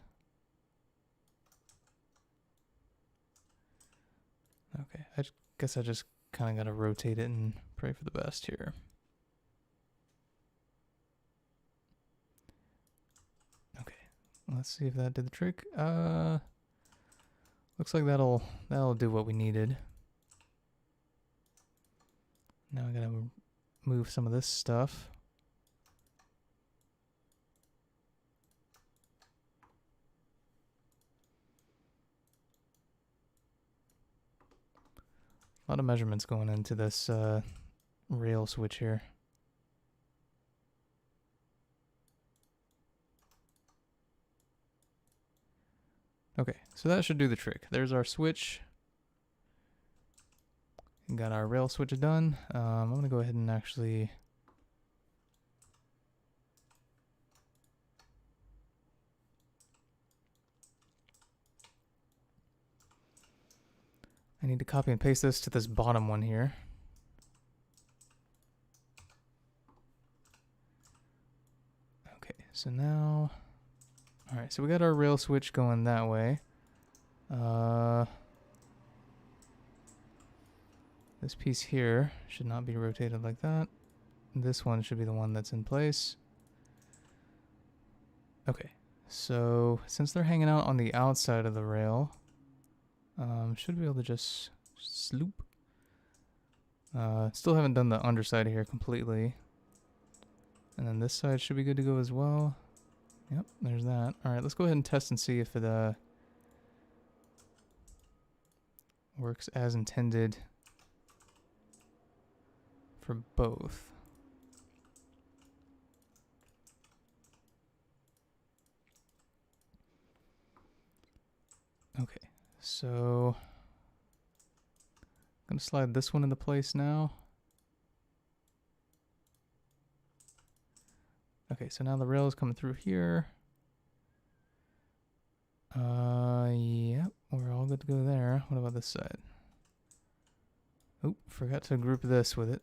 Okay, I guess I just kind of got to rotate it and pray for the best here. Okay, let's see if that did the trick. Looks like that'll do what we needed. Now I gotta move some of this stuff. A lot of measurements going into this rail switch here. Okay, so that should do the trick. There's our switch. Got our rail switch done. I'm gonna go ahead and actually I need to copy and paste this to this bottom one here. Okay, so now, all right, so we got our rail switch going that way. This piece here should not be rotated like that. This one should be the one that's in place. Okay, so since they're hanging out on the outside of the rail, should be able to just sloop. Still haven't done the underside here completely. And then this side should be good to go as well. Yep, there's that. Alright, let's go ahead and test and see if it works as intended for both. Okay, so I'm gonna slide this one into place now. Okay, so now the rail is coming through here. Yep, we're all good to go there. What about this side? Oh, forgot to group this with it.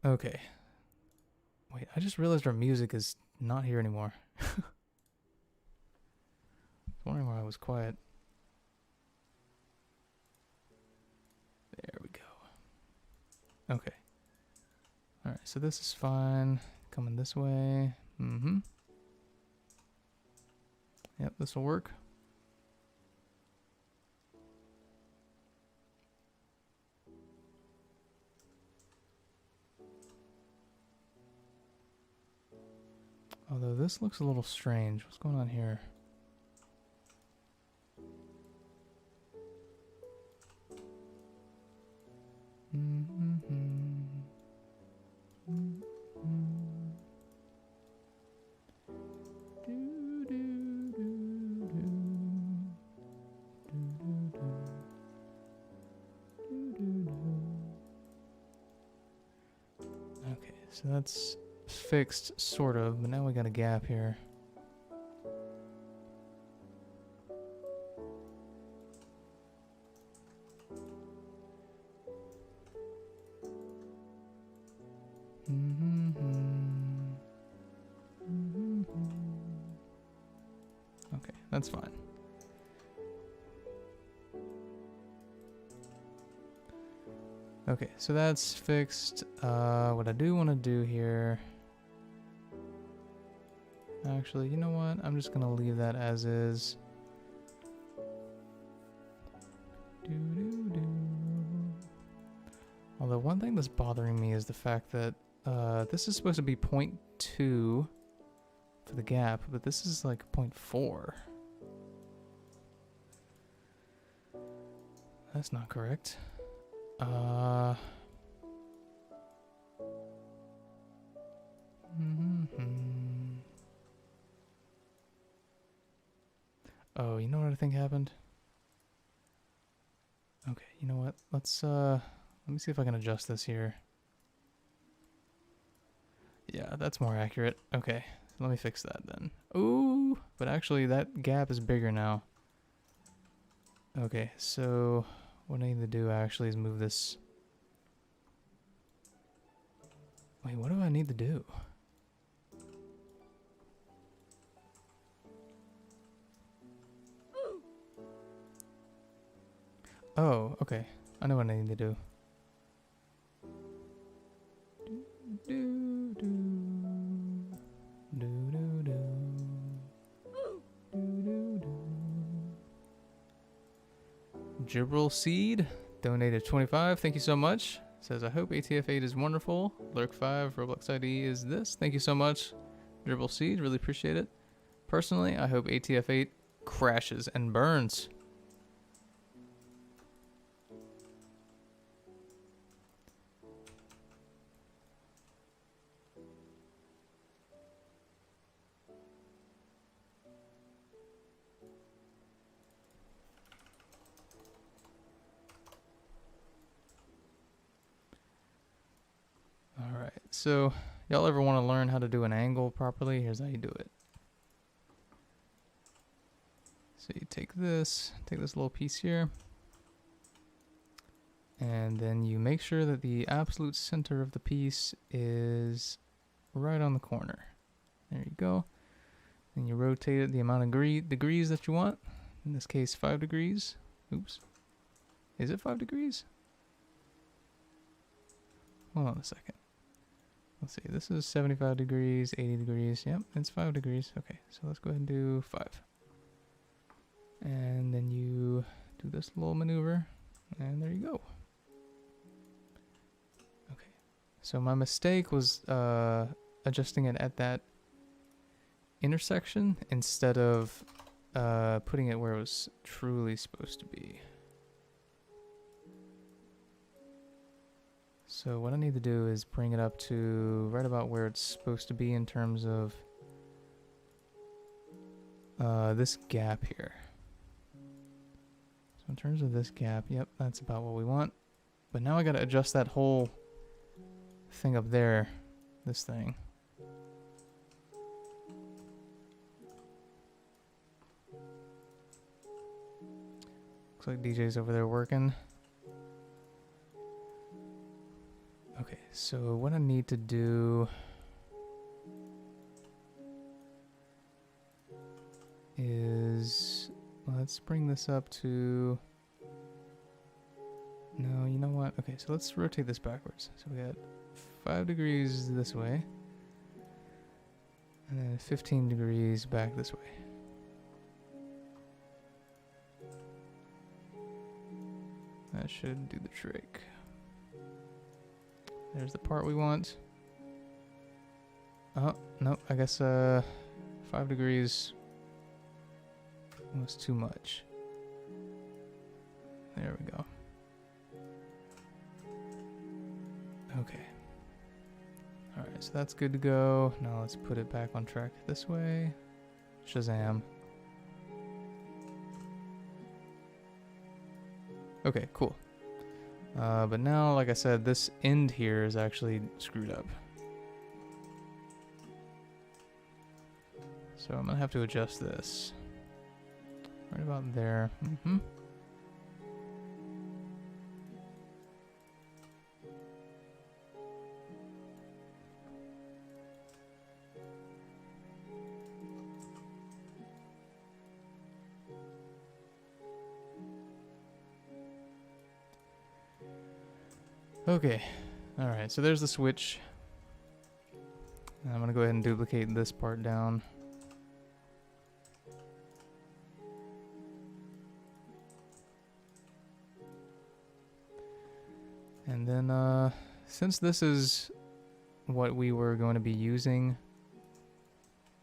Okay. Wait, I just realized our music is not here anymore. I was wondering why I was quiet. There we go. Okay. Alright, so this is fine. Coming this way. Mm-hmm. Yep, this will work. Although this looks a little strange. What's going on here? Okay, so that's fixed, sort of, but now we got a gap here. Okay, that's fine. Okay, so that's fixed. What I do want to do here... Actually, you know what? I'm just gonna leave that as is. Although one thing that's bothering me is the fact that this is supposed to be 0.2 for the gap, but this is like 0.4. That's not correct. Oh, you know what I think happened? Okay, you know what? Let me see if I can adjust this here. Yeah, that's more accurate. Okay, let me fix that then. Ooh, but actually that gap is bigger now. Okay, so what I need to do actually is move this. Wait, what do I need to do? Oh, okay. I know what I need to do. Gibral Seed donated 25. Thank you so much. Says, I hope ATF8 is wonderful. Lurk5, Roblox ID is this. Thank you so much, Dribble Seed. Really appreciate it. Personally, I hope ATF8 crashes and burns. Alright, so y'all ever want to learn how to do an angle properly? Here's how you do it. So you take this little piece here, and then you make sure that the absolute center of the piece is right on the corner. There you go. Then you rotate it the amount of degrees that you want. In this case, 5 degrees. Oops. Is it 5 degrees? Hold on a second. Let's see, this is 75 degrees, 80 degrees. Yep, it's 5 degrees. Okay, so let's go ahead and do 5. And then you do this little maneuver, and there you go. Okay, so my mistake was adjusting it at that intersection instead of putting it where it was truly supposed to be. So what I need to do is bring it up to right about where it's supposed to be in terms of this gap here. So in terms of this gap, yep, that's about what we want. But now I gotta adjust that whole thing up there, this thing. Looks like DJ's over there working. Okay, so what I need to do is, let's bring this up to, no, you know what? Okay, so let's rotate this backwards. So we got 5 degrees this way, and then 15 degrees back this way. That should do the trick. There's the part we want. Oh, no, I guess 5 degrees was too much. There we go. Okay. Alright, so that's good to go. Now let's put it back on track this way. Shazam. Okay, cool. But now, like I said, this end here is actually screwed up. So I'm gonna have to adjust this. Right about there. Mm-hmm. Okay, alright, so there's the switch. And I'm gonna go ahead and duplicate this part down. And then, since this is what we were going to be using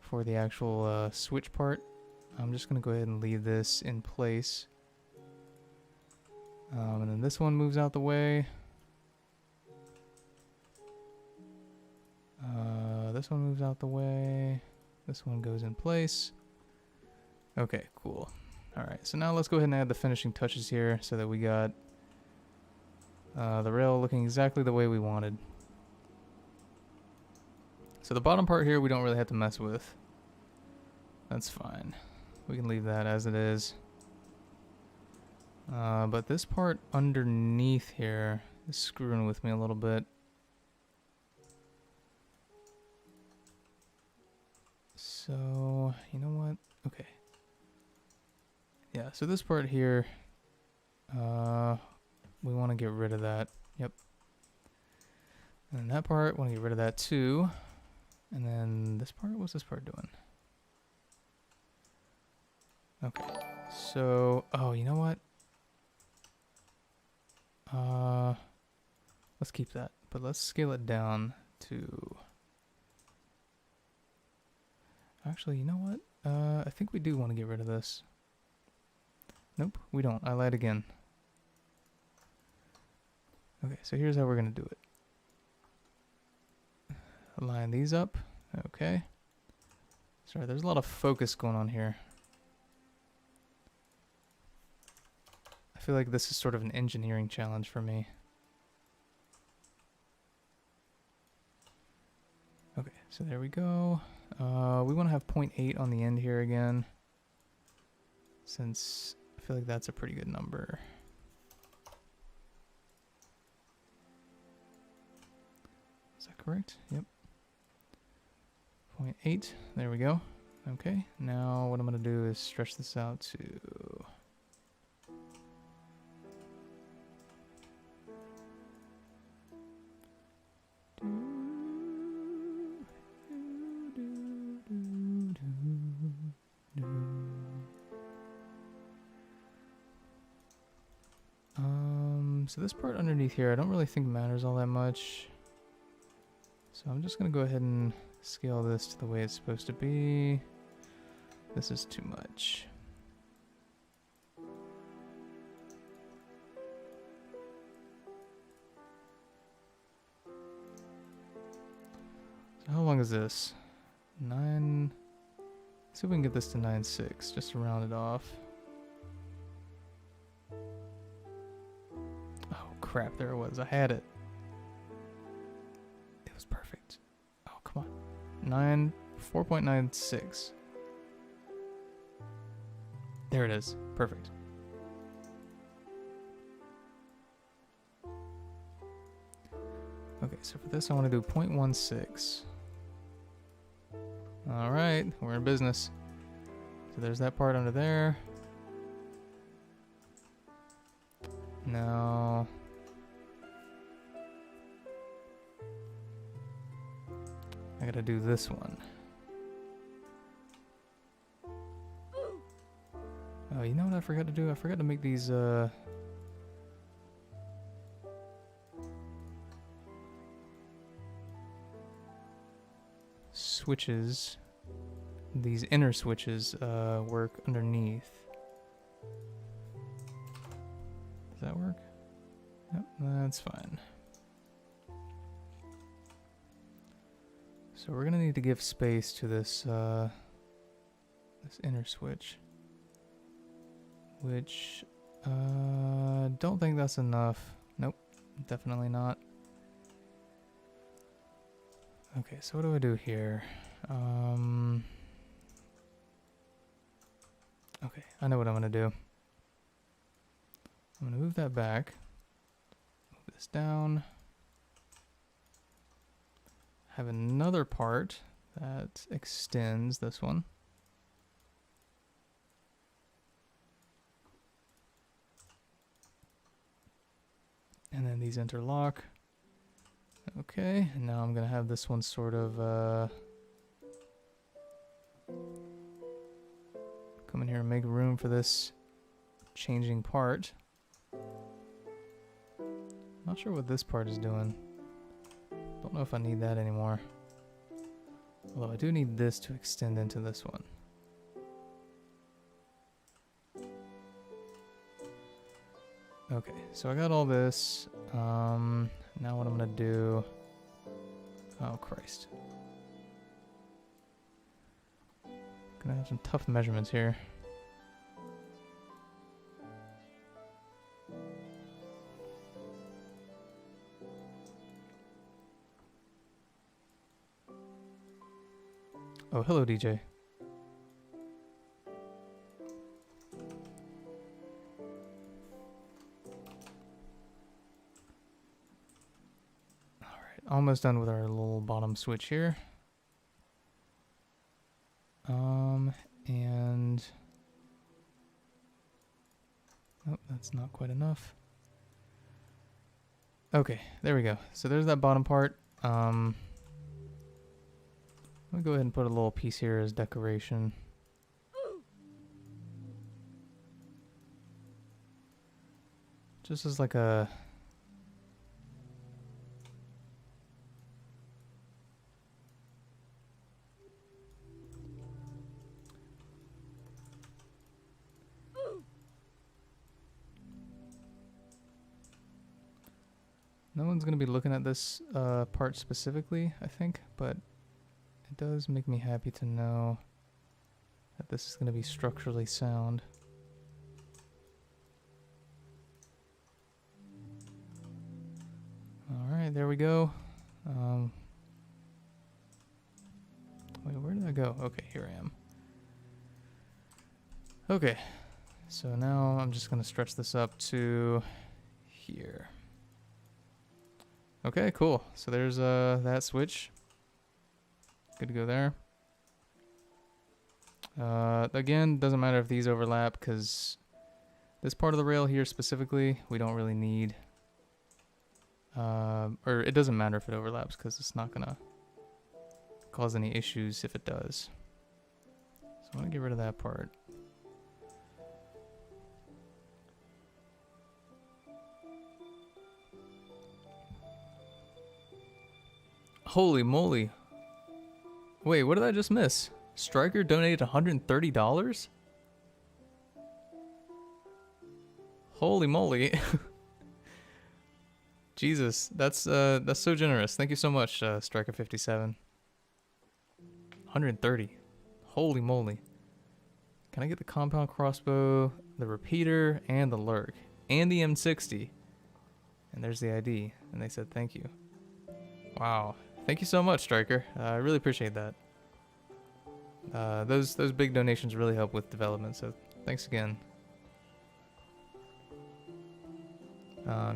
for the actual switch part, I'm just gonna go ahead and leave this in place. And then this one moves out the way. This one moves out the way. This one goes in place. Okay, cool. Alright, so now let's go ahead and add the finishing touches here so that we got the rail looking exactly the way we wanted. So the bottom part here we don't really have to mess with. That's fine. We can leave that as it is. But this part underneath here is screwing with me a little bit. So, you know what? Okay. Yeah, so this part here, we want to get rid of that. Yep. And that part, want to get rid of that too. And then this part, what's this part doing? Okay. So, oh, you know what? Let's keep that, but let's scale it down to... Actually, you know what? I think we do want to get rid of this. Nope, we don't. I lied again. Okay, so here's how we're going to do it. Line these up. Okay. Sorry, there's a lot of focus going on here. I feel like this is sort of an engineering challenge for me. Okay, so there we go. We want to have 0.8 on the end here again, since I feel like that's a pretty good number. Is that correct? Yep. 0.8. There we go. Okay, now what I'm going to do is stretch this out to... So this part underneath here I don't really think matters all that much. So I'm just going to go ahead and scale this to the way it's supposed to be. This is too much. So how long is this? 9... Let's see if we can get this to 9.6, just to round it off. Oh crap, there it was. I had it. It was perfect. Oh, come on. 4.96. There it is. Perfect. Okay, so for this I want to do 0.16. Alright, we're in business. So there's that part under there. Now... I gotta do this one. Oh, you know what I forgot to do? I forgot to make these, switches, these inner switches, work underneath. Does that work? Yep, that's fine. So we're gonna need to give space to this, this inner switch. Which, don't think that's enough. Nope, definitely not. Okay, so what do I do here? Okay, I know what I'm gonna do. I'm gonna move that back. Move this down. Have another part that extends this one. And then these interlock. Okay, and now I'm gonna have this one sort of come in here and make room for this changing part. Not sure what this part is doing. Don't know if I need that anymore. Although I do need this to extend into this one. Okay, so I got all this. Now what I'm gonna do... Oh, Christ. Gonna have some tough measurements here. Oh, hello, DJ. Almost done with our little bottom switch here. And oh, that's not quite enough. Okay, there we go. So there's that bottom part. Let me go ahead and put a little piece here as decoration. Just as like a No one's going to be looking at this part specifically, I think, but it does make me happy to know that this is going to be structurally sound. Alright, there we go. Wait, where did I go? Okay, here I am. Okay, so now I'm just going to stretch this up to here. Okay, cool. So there's that switch. Good to go there. Again, doesn't matter if these overlap because this part of the rail here specifically, we don't really need. Or it doesn't matter if it overlaps because it's not gonna cause any issues if it does. So I'm gonna get rid of that part. Holy moly. Wait, what did I just miss? Stryker donated $130? Holy moly. Jesus, that's so generous. Thank you so much, Striker57. 130. Holy moly. Can I get the compound crossbow, the repeater, and the lurk? And the M60. And there's the ID. And they said thank you. Wow. Thank you so much, Striker. I really appreciate that. Those big donations really help with development, so thanks again.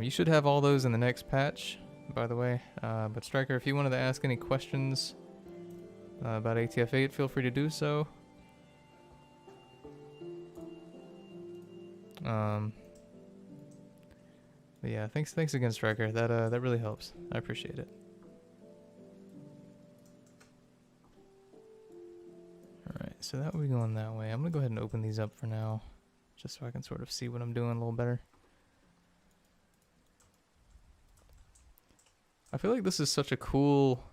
You should have all those in the next patch, by the way. But Striker, if you wanted to ask any questions about ATF-8, feel free to do so. But yeah, thanks again, Striker. That really helps. I appreciate it. Alright, so that will be going that way. I'm gonna go ahead and open these up for now, just so I can sort of see what I'm doing a little better. I feel like this is such a cool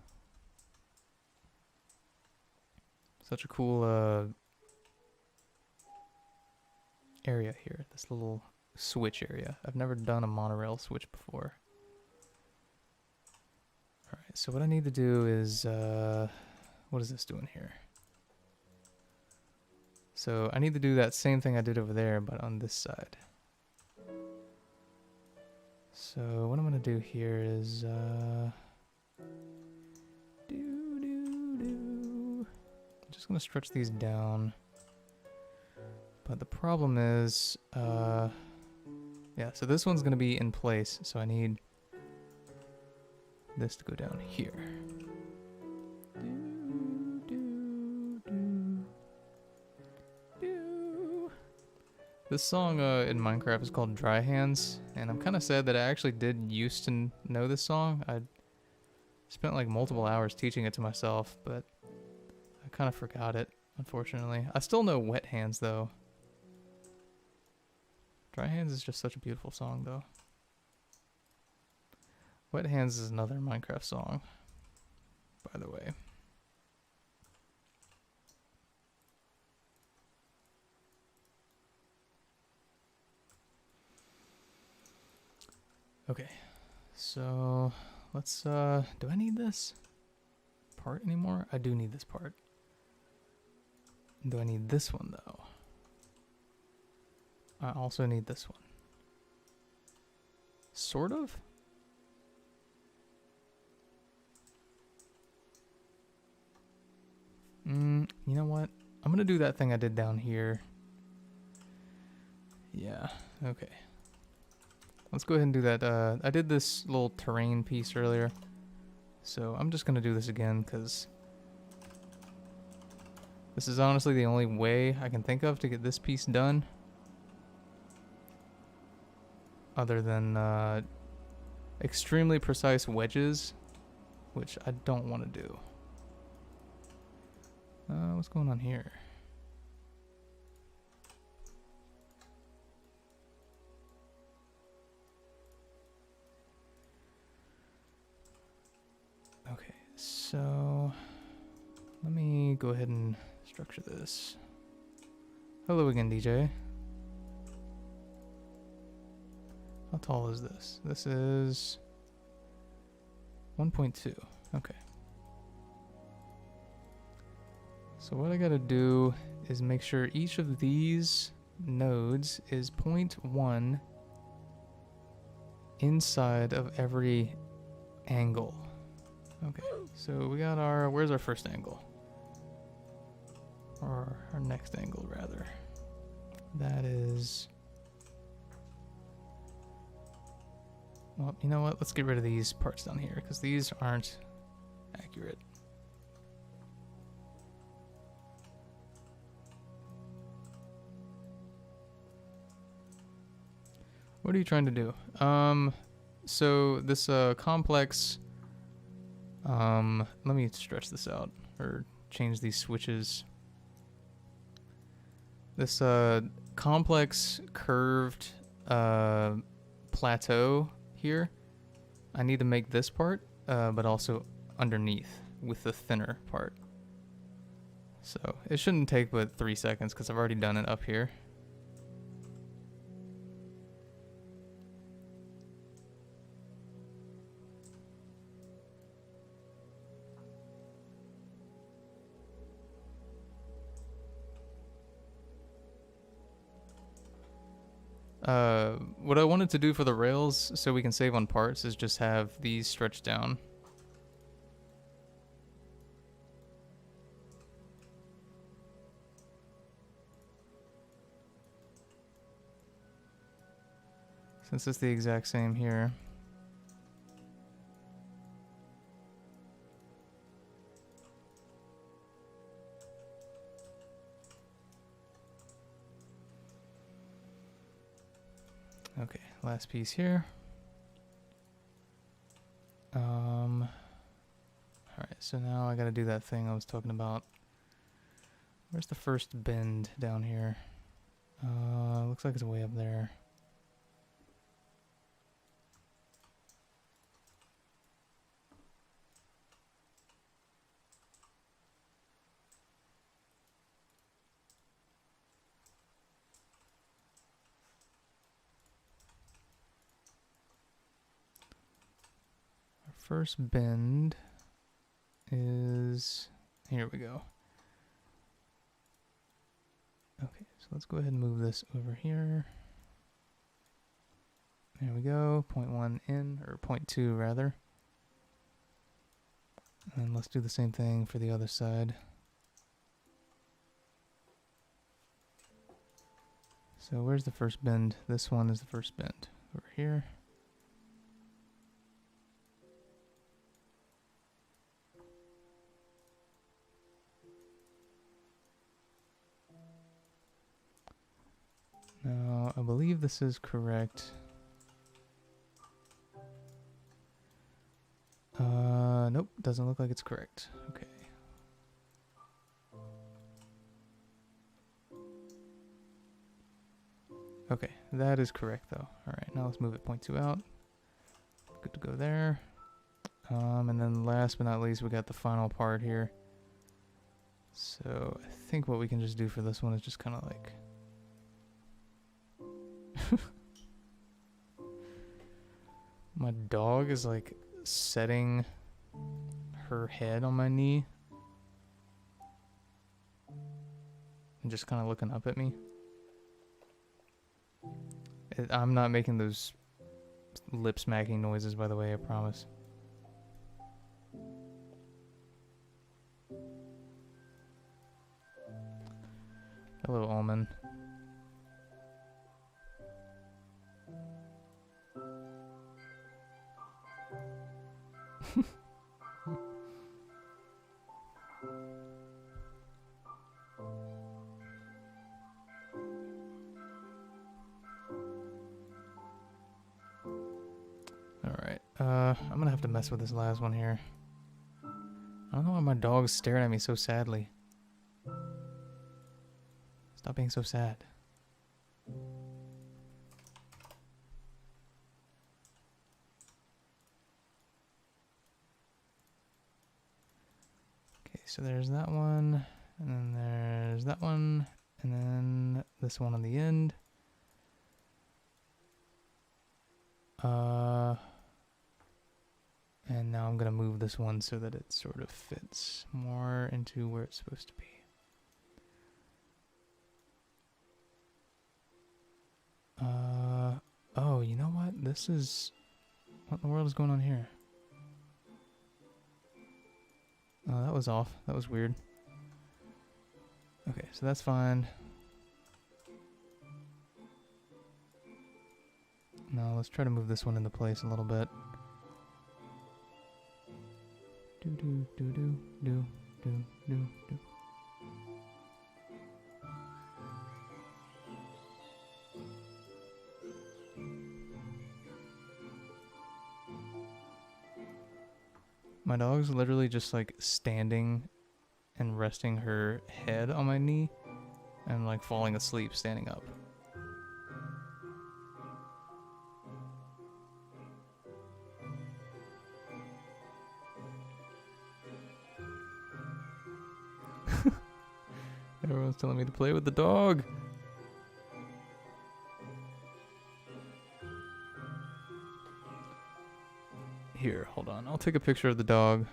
area here, this little switch area. I've never done a monorail switch before. Alright, so what I need to do is, what is this doing here? So I need to do that same thing I did over there, but on this side. So what I'm gonna do here is, I'm just gonna stretch these down. But the problem is, yeah, so this one's gonna be in place, so I need this to go down here. This song in Minecraft is called Dry Hands, and I'm kind of sad that I actually did used to know this song. I spent like multiple hours teaching it to myself, but I kind of forgot it, unfortunately. I still know Wet Hands, though. Dry Hands is just such a beautiful song, though. Wet Hands is another Minecraft song, by the way. Okay, so let's, do I need this part anymore? I do need this part. Do I need this one, though? I also need this one. Sort of? You know what? I'm gonna do that thing I did down here. Yeah, okay. Let's go ahead and do that. I did this little terrain piece earlier, so I'm just gonna do this again because this is honestly the only way I can think of to get this piece done, other than extremely precise wedges, which I don't want to do. What's going on here? Okay, so let me go ahead and structure this. Hello again, DJ. How tall is this? This is 1.2. Okay. So what I gotta do is make sure each of these nodes is 0.1 inside of every angle. Okay, so we got our, where's our first angle? Or our next angle, rather. That is, well, you know what? Let's get rid of these parts down here, because these aren't accurate. What are you trying to do? So this complex, let me stretch this out, or change these switches. This complex curved plateau here, I need to make this part, but also underneath with the thinner part. So it shouldn't take but 3 seconds because I've already done it up here. What I wanted to do for the rails so we can save on parts is just have these stretched down. Since it's the exact same here. Okay, last piece here. Alright, so now I gotta do that thing I was talking about. Where's the first bend down here? Looks like it's way up there. First bend is, here we go. Okay, so let's go ahead and move this over here. There we go, 0.1 in, or 0.2 rather. And let's do the same thing for the other side. So where's the first bend? This one is the first bend, over here. Now, I believe this is correct. Nope, doesn't look like it's correct. Okay. Okay, that is correct though. Alright, now let's move it 0.2 out. Good to go there. And then last but not least, we got the final part here. So, I think what we can just do for this one is just kind of like... My dog is like setting her head on my knee and just kind of looking up at me. I'm not making those lip smacking noises, by the way, I promise. Hello, Almond. Alright, I'm gonna have to mess with this last one here. I don't know why my dog's staring at me so sadly. Stop being so sad. Okay, so there's that one, and then there's that one, and then this one on the end. And now I'm I'm gonna move this one so that it sort of fits more into where it's supposed to be. Oh, you know what? This is... What in the world is going on here? Oh, that was off. That was weird. Okay, so that's fine. Now let's try to move this one into place a little bit. Do do do do do do do do. My dog's literally just like standing and resting her head on my knee and like falling asleep standing up. Everyone's telling me to play with the dog. Here, hold on. I'll take a picture of the dog.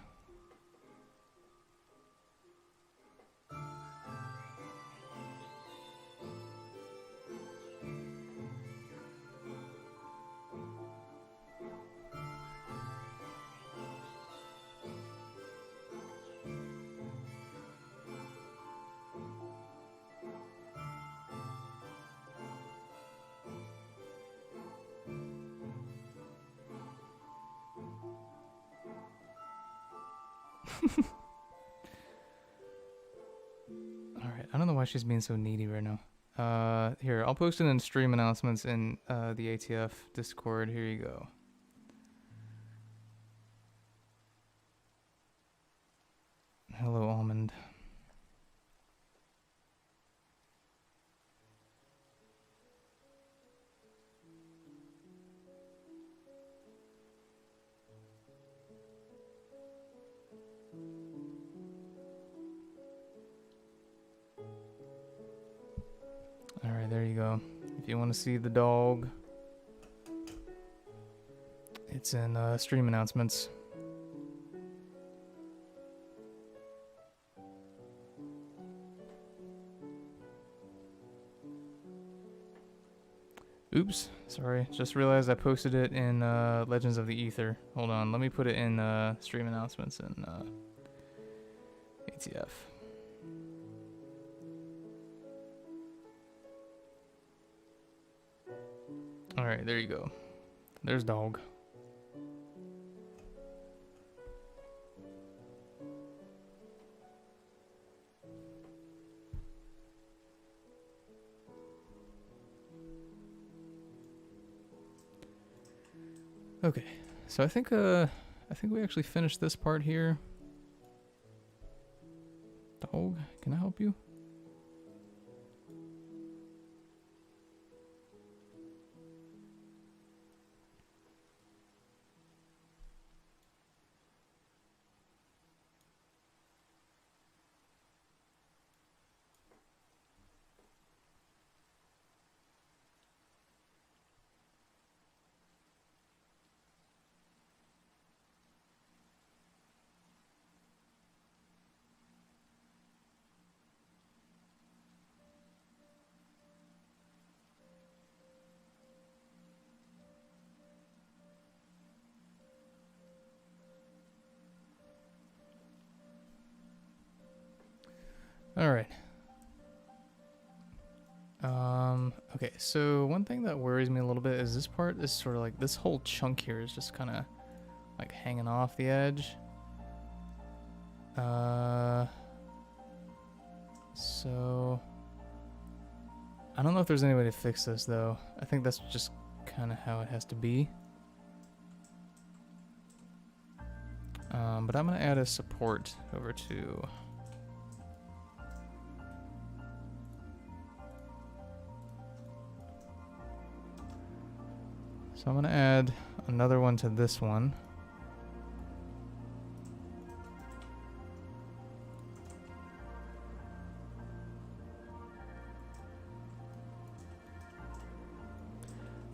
Alright, I don't know why she's being so needy right now. Here, I'll post it in stream announcements in the ATF Discord. Here you go. Hello, Almond. Alright, there you go. If you want to see the dog, it's in stream announcements. Oops, sorry. Just realized I posted it in Legends of the Ether. Hold on, let me put it in stream announcements in ATF. Alright, there you go. There's dog. Okay, so I think we actually finished this part here. Dog, can I help you? All right. Okay, so one thing that worries me a little bit is this part is sort of like, this whole chunk here is just kind of like hanging off the edge. So I don't know if there's any way to fix this though. I think that's just kind of how it has to be. But I'm gonna add a support over to so I'm going to add another one to this one.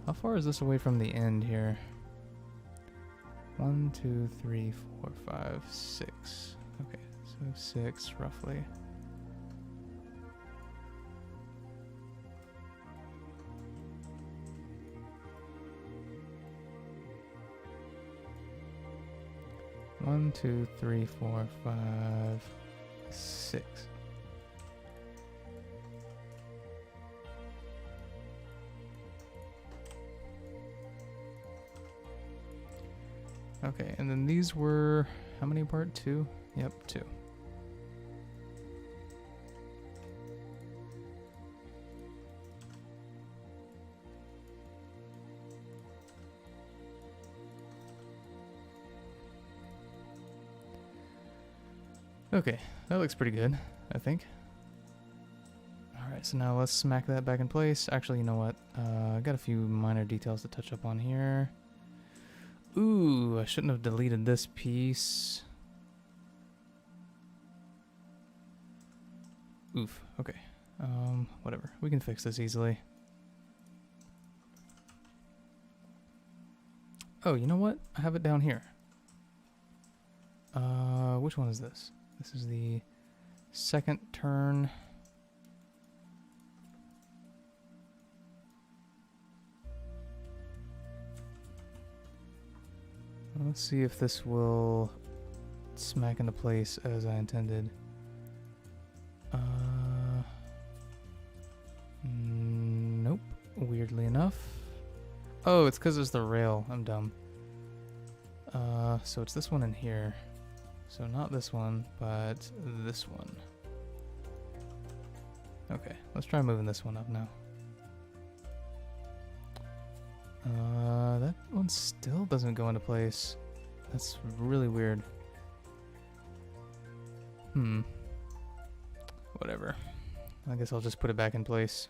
How far is this away from the end here? 1, 2, 3, 4, 5, 6. Okay, so 6 roughly. One, 2, 3, 4, 5, 6. Okay, and then these were how many apart? 2? Yep, 2. Okay, that looks pretty good, I think. Alright, so now let's smack that back in place. Actually, you know what? I got a few minor details to touch up on here. Ooh, I shouldn't have deleted this piece. Oof, okay. Whatever. We can fix this easily. Oh, you know what? I have it down here. Which one is this? This is the second turn. Let's see if this will smack into place as I intended. Nope. Weirdly enough. Oh, it's because it's the rail. I'm dumb. So it's this one in here. So not this one, but this one. Okay, let's try moving this one up now. That one still doesn't go into place. That's really weird. Whatever. I guess I'll just put it back in place.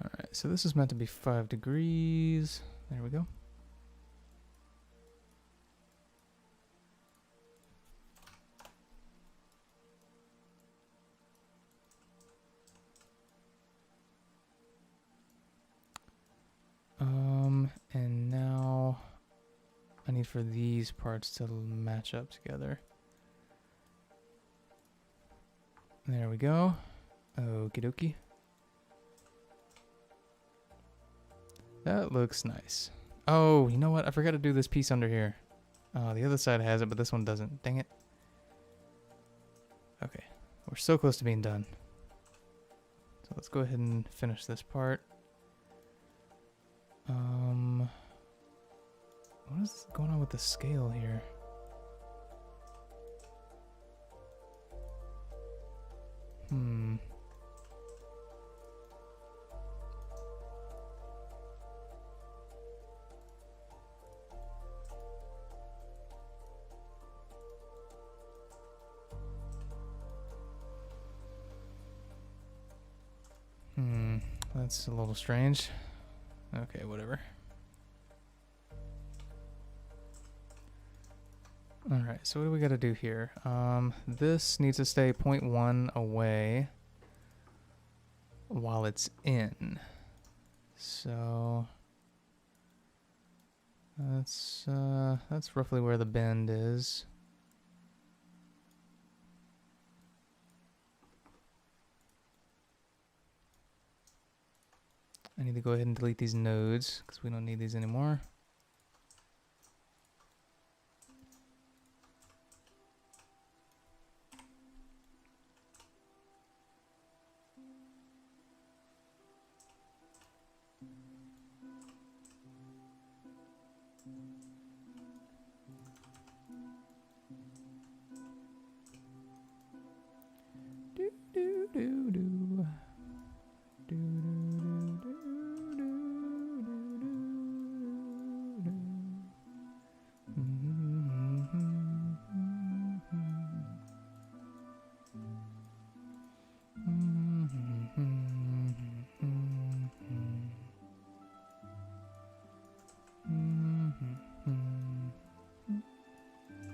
Alright, so this is meant to be 5 degrees. There we go. And now I need for these parts to match up together. There we go. Okie dokie. That looks nice. Oh, you know what? I forgot to do this piece under here. The other side has it, but this one doesn't. Dang it. Okay. We're so close to being done. So let's go ahead and finish this part. What is going on with the scale here? That's a little strange. Okay, whatever. Alright, so what do we gotta do here? This needs to stay 0.1 away while it's in. So that's roughly where the bend is. I need to go ahead and delete these nodes because we don't need these anymore.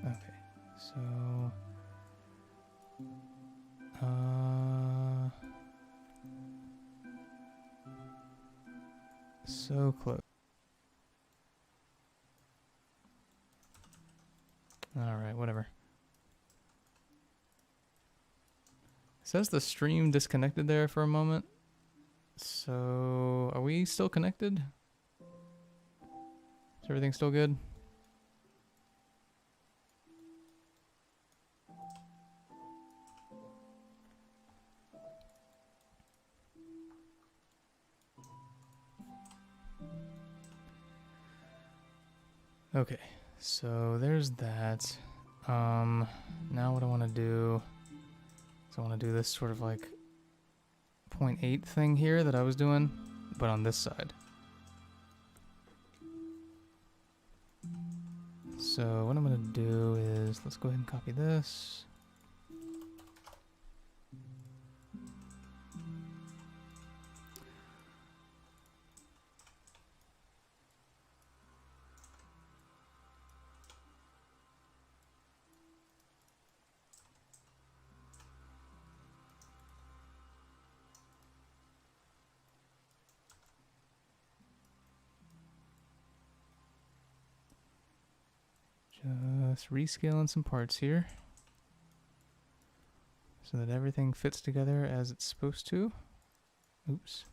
Okay, so So close. Alright, whatever. It says the stream disconnected there for a moment. So, are we still connected? Is everything still good? Okay, so there's that. Now what I want to do is I want to do this sort of like 0.8 thing here that I was doing, but on this side. So what I'm going to do is, let's go ahead and copy this. Just rescaling some parts here so that everything fits together as it's supposed to. Oops.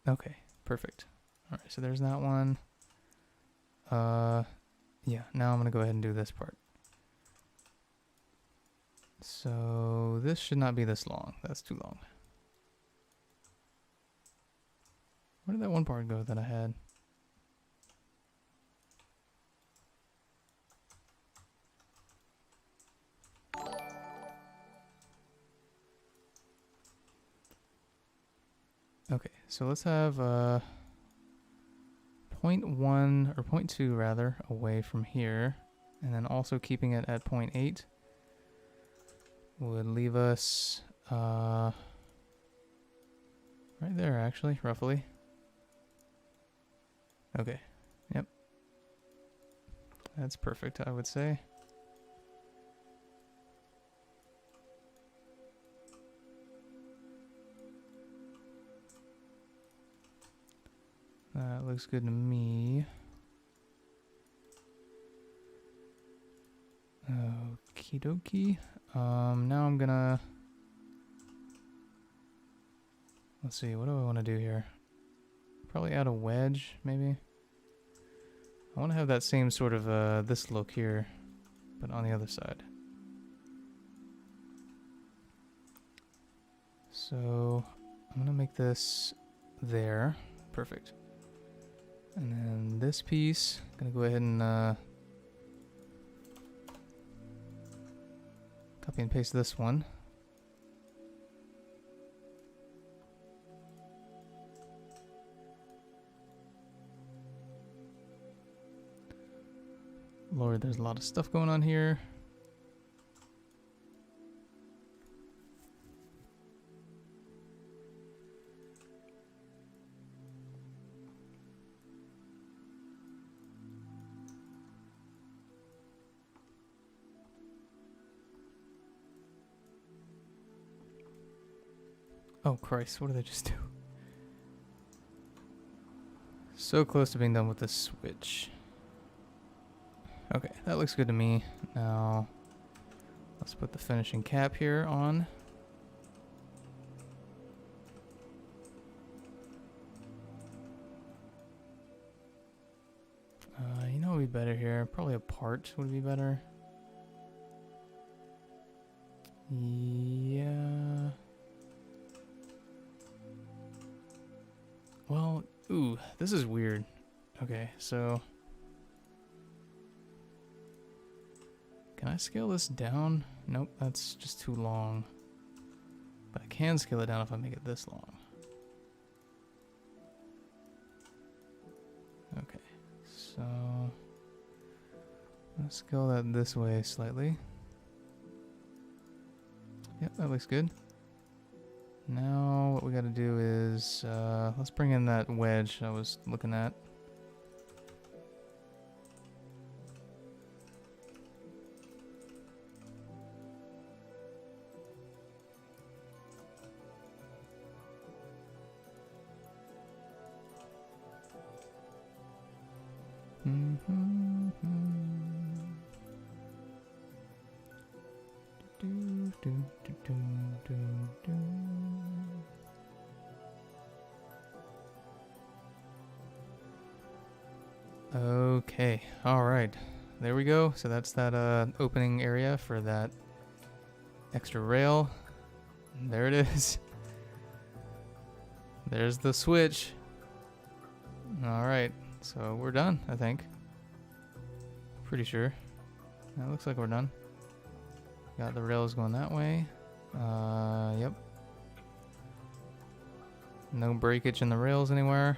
Okay, perfect. All right, so there's that one. Yeah, now I'm gonna go ahead and do this part. So this should not be this long. That's too long. Where did that one part go that I had? Okay, so let's have 0.1 or 0.2 rather away from here, and then also keeping it at 0.8 would leave us right there actually, roughly. Okay, yep. That's perfect, I would say. That looks good to me. Okie dokie. Now I'm gonna... Let's see, what do I want to do here? Probably add a wedge, maybe? I want to have that same sort of, this look here, but on the other side. So, I'm gonna make this there. Perfect. And then this piece, I'm gonna go ahead and copy and paste this one. Lord, there's a lot of stuff going on here. Oh Christ, what did I just do? So close to being done with this switch. Okay, that looks good to me. Now, let's put the finishing cap here on. You know what would be better here? Probably a part would be better. Yeah. Well, ooh, this is weird. Okay, so... Can I scale this down? Nope, that's just too long. But I can scale it down if I make it this long. Okay, so... Let's scale that this way slightly. Yep, that looks good. Now what we gotta do is, let's bring in that wedge I was looking at. Okay, alright. There we go. So that's that opening area for that extra rail. And there it is. There's the switch. Alright, so we're done, I think. Pretty sure. That looks like we're done. Got the rails going that way. Yep. No breakage in the rails anywhere.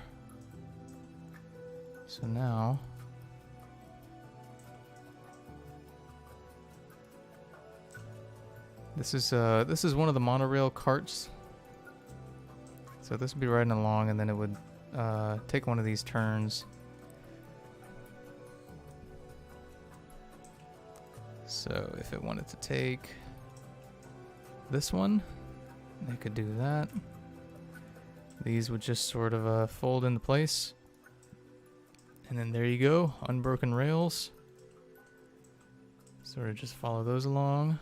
So now this is one of the monorail carts. So this would be riding along, and then it would take one of these turns. So if it wanted to take this one, it could do that. These would just sort of fold into place. And then there you go, unbroken rails. Sort of just follow those along.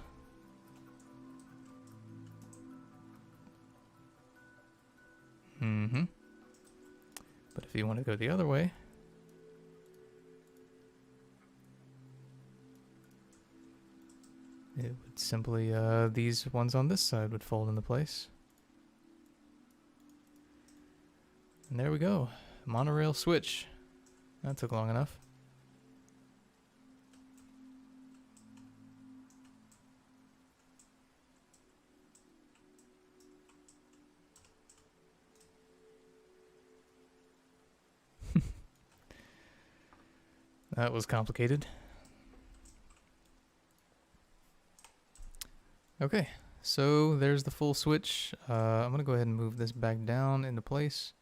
But if you want to go the other way, it would simply, these ones on this side would fold into place. And there we go, monorail switch. That took long enough. That was complicated. Okay, so there's the full switch. I'm gonna go ahead and move this back down into place.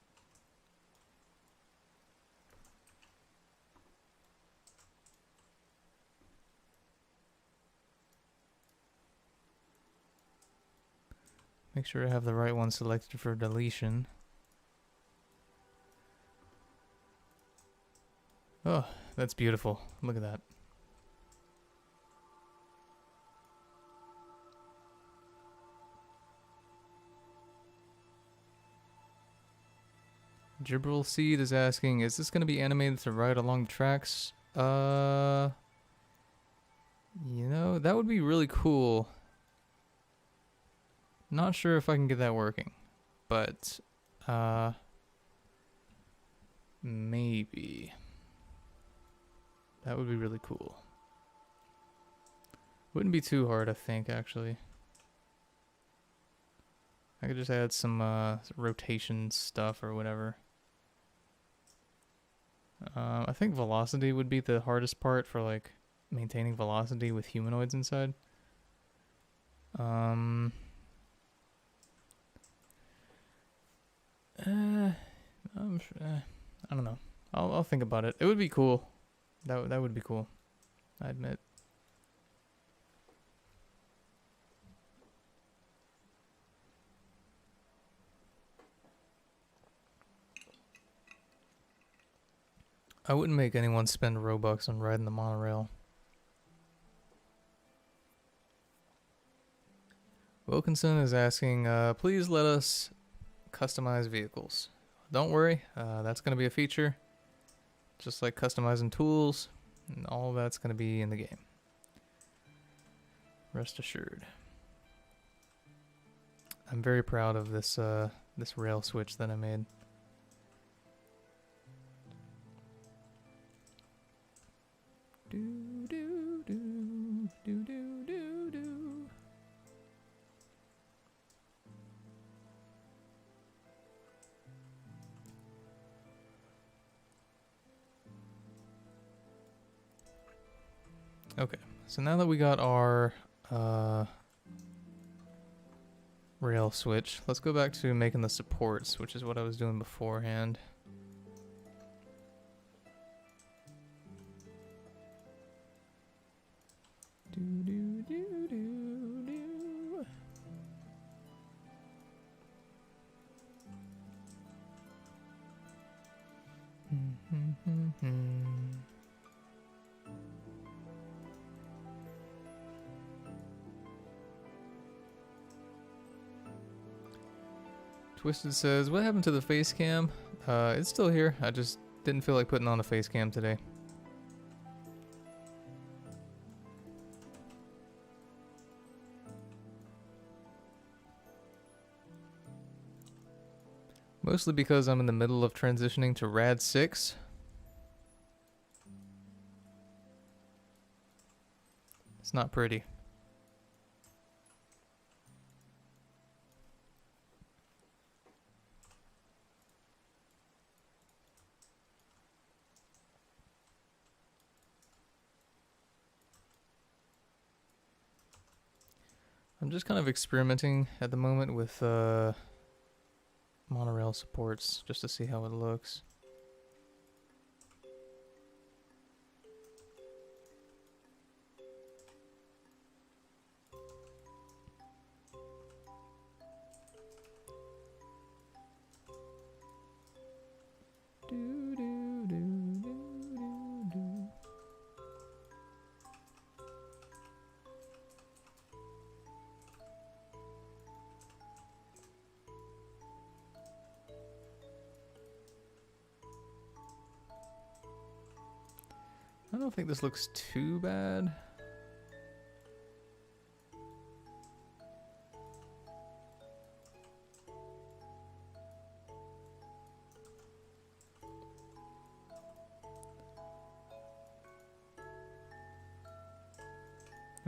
Make sure I have the right one selected for deletion. Oh, that's beautiful. Look at that. Gibral Seed is asking, is this going to be animated to ride along the tracks? You know, that would be really cool. Not sure if I can get that working, but maybe. That would be really cool. Wouldn't be too hard, I think, actually. I could just add some rotation stuff or whatever. I think velocity would be the hardest part for, like, maintaining velocity with humanoids inside. I don't know. I'll think about it. It would be cool. That would be cool, I admit. I wouldn't make anyone spend Robux on riding the monorail. Wilkinson is asking, please let us customize vehicles. Don't worry, that's going to be a feature. Just like customizing tools, and all of that's going to be in the game. Rest assured. I'm very proud of this this rail switch that I made. Do do do do do do do. Okay, so now that we got our rail switch, let's go back to making the supports, which is what I was doing beforehand. Do do do do do. Twisted says, what happened to the face cam? It's still here. I just didn't feel like putting on the face cam today. Mostly because I'm in the middle of transitioning to Rad 6. It's not pretty. I'm just kind of experimenting at the moment with Monorail supports just to see how it looks. I don't think this looks too bad.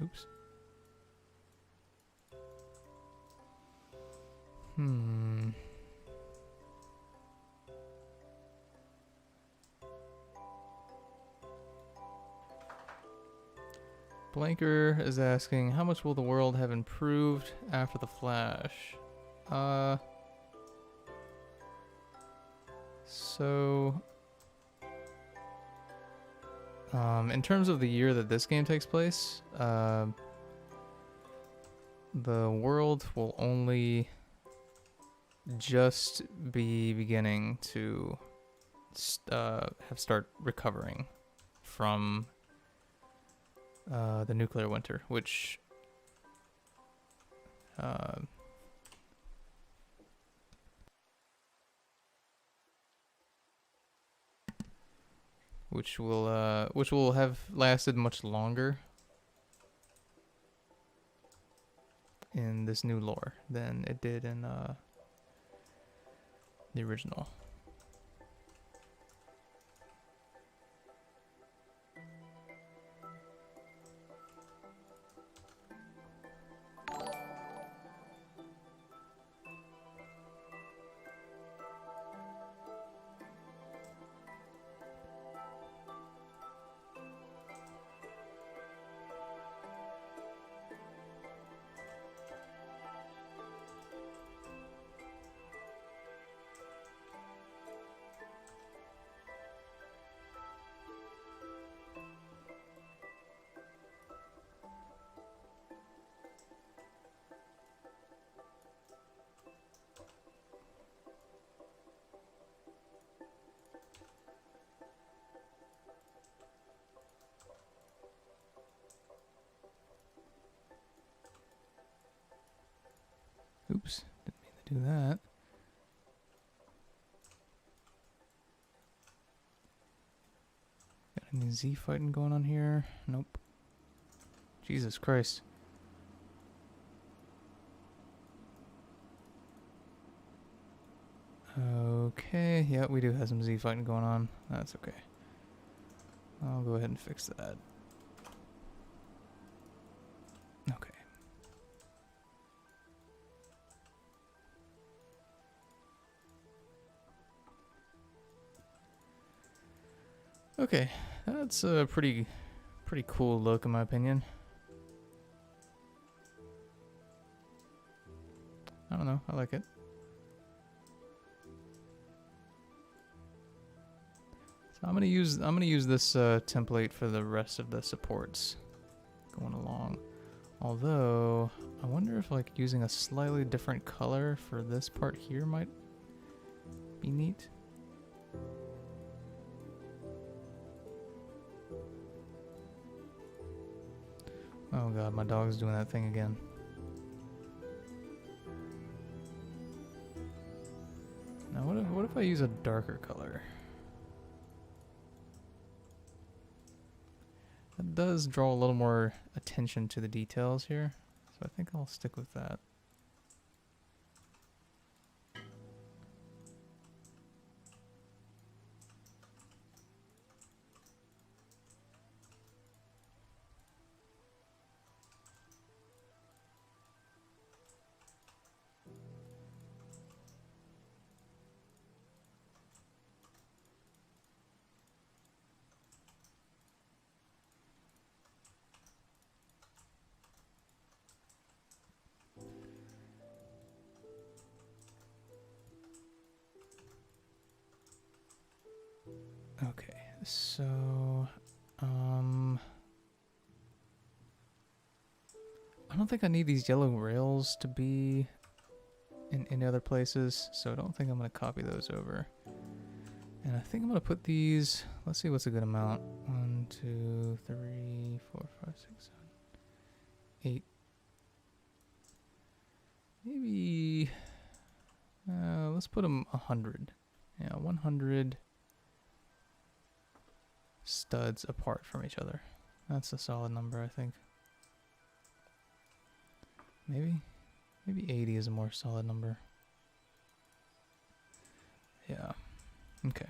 Oops. Blanker is asking, how much will the world have improved after the Flash? In terms of the year that this game takes place, the world will only just be beginning to start recovering from the nuclear winter, which which will have lasted much longer in this new lore than it did in the original. Oops, didn't mean to do that. Got any Z fighting going on here? Nope. Jesus Christ. Okay, yeah, we do have some Z fighting going on. That's okay. I'll go ahead and fix that. Okay. Okay, that's a pretty cool look in my opinion. I don't know, I like it. So I'm gonna use this template for the rest of the supports going along. Although I wonder if like using a slightly different color for this part here might be neat. Oh god, my dog's doing that thing again. if I use a darker color? That does draw a little more attention to the details here, so I think I'll stick with that. Okay, so I don't think I need these yellow rails to be in any other places, so I don't think I'm going to copy those over. And I think I'm going to put these, let's see what's a good amount. 1, 2, 3, 4, 5, 6, 7, 8. Maybe, let's put them 100. Yeah, 100 studs apart from each other. That's a solid number, I think. Maybe 80 is a more solid number. Yeah. Okay.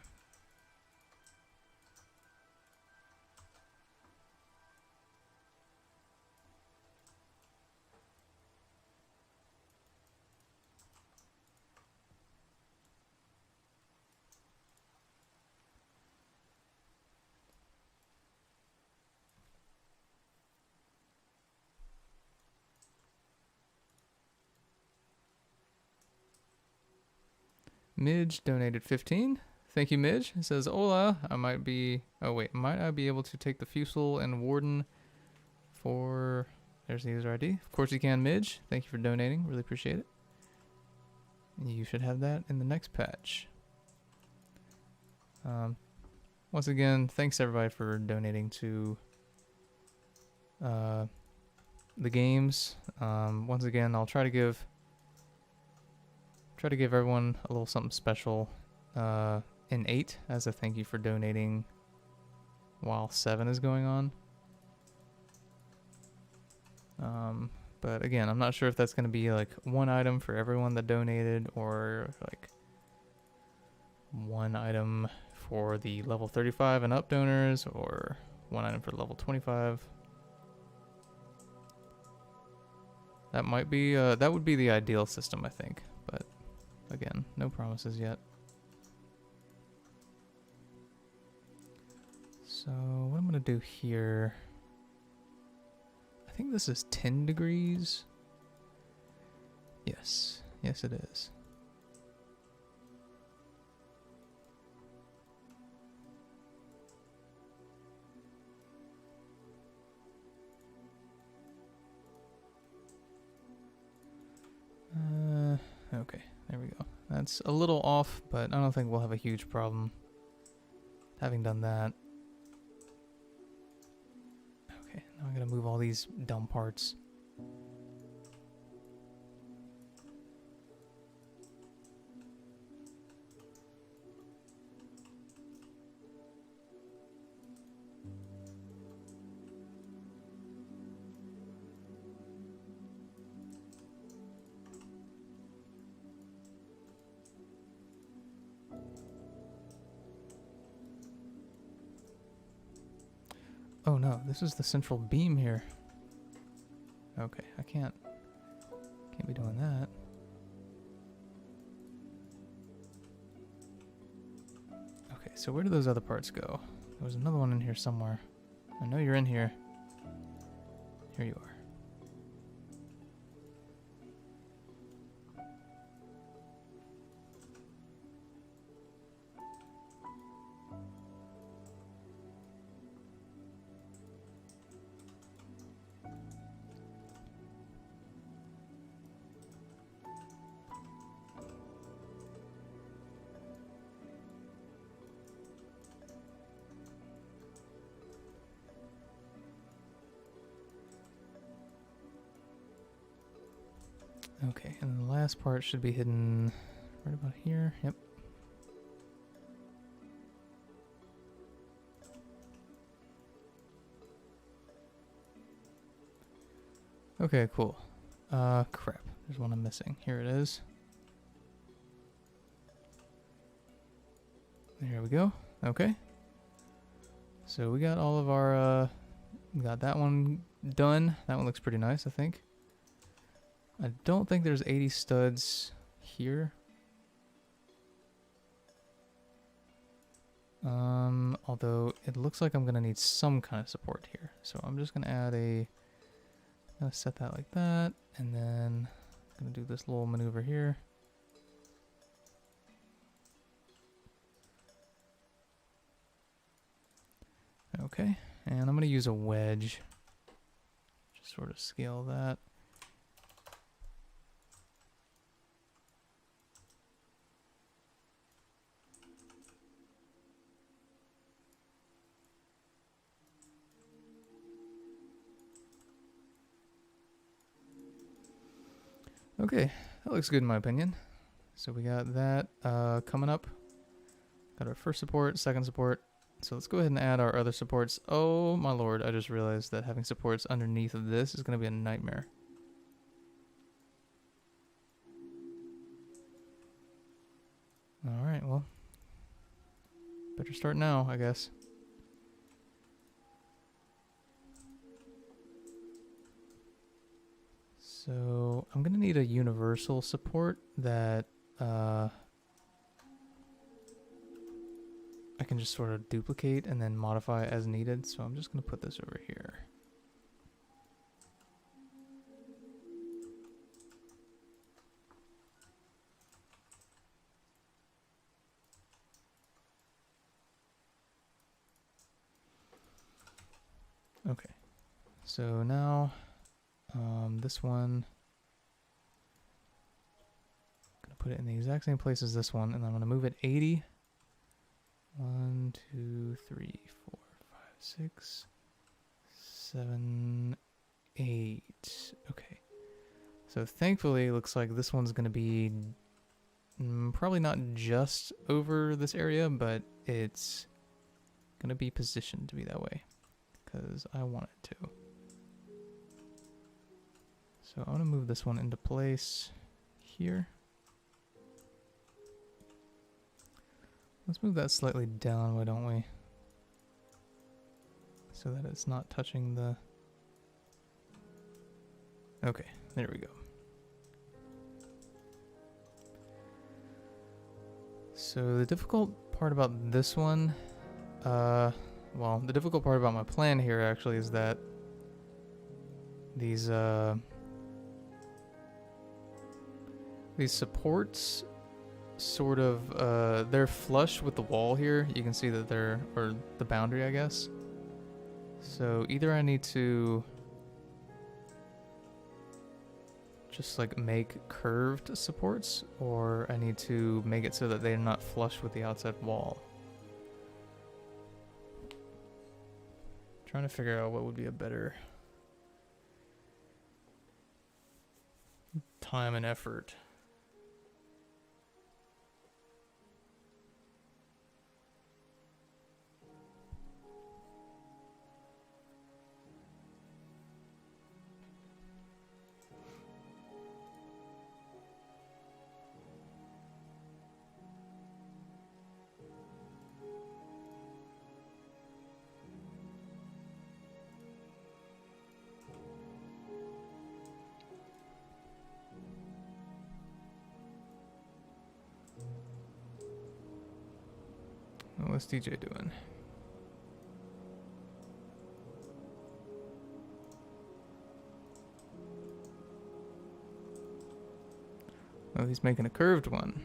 Midge donated 15. Thank you, Midge. It says, "Hola, might I be able to take the Fusel and Warden for..." There's the user ID. Of course you can, Midge. Thank you for donating. Really appreciate it. You should have that in the next patch. Once again, thanks everybody for donating to the games. Once again, I'll try to give everyone a little something special in 8 as a thank you for donating while 7 is going on. But again, I'm not sure if that's going to be like one item for everyone that donated, or like one item for the level 35 and up donors, or one item for level 25. That might be that would be the ideal system, I think, but again, no promises yet. So what I'm gonna do here, I think this is 10 degrees. Yes, yes it is. Okay, there we go. That's a little off, but I don't think we'll have a huge problem having done that. Okay, now I'm gonna move all these dumb parts. Oh no, this is the central beam here. Okay, I can't be doing that. Okay, so where do those other parts go? There was another one in here somewhere. I know you're in here. Here you are. Okay, and the last part should be hidden right about here. Yep. Okay, cool. Crap. There's one I'm missing. Here it is. There we go. Okay. So we got all of our, we got that one done. That one looks pretty nice, I think. I don't think there's 80 studs here. Although it looks like I'm gonna need some kind of support here. So I'm just gonna add a, gonna set that like that, and then I'm gonna do this little maneuver here. Okay, and I'm gonna use a wedge. Just sort of scale that. Okay, that looks good in my opinion. So we got that coming up. Got our first support, second support. So let's go ahead and add our other supports. Oh my lord, I just realized that having supports underneath of this is going to be a nightmare. Alright, well. Better start now, I guess. So I'm going to need a universal support that I can just sort of duplicate and then modify as needed. So I'm just going to put this over here. Okay, so now this one, I'm going to put it in the exact same place as this one, and I'm going to move it 80. 1, 2, 3, 4, 5, 6, 7, 8. Okay. So thankfully, it looks like this one's going to be probably not just over this area, but it's going to be positioned to be that way because I want it to. So I'm going to move this one into place here. Let's move that slightly down, why don't we? So that it's not touching the... Okay, there we go. So the difficult part about this one, well, the difficult part about my plan here actually is that these supports sort of, they're flush with the wall here. You can see that they're, or the boundary, I guess. So either I need to just like make curved supports, or I need to make it so that they're not flush with the outside wall. Trying to figure out what would be a better time and effort. What's DJ doing? Oh, he's making a curved one.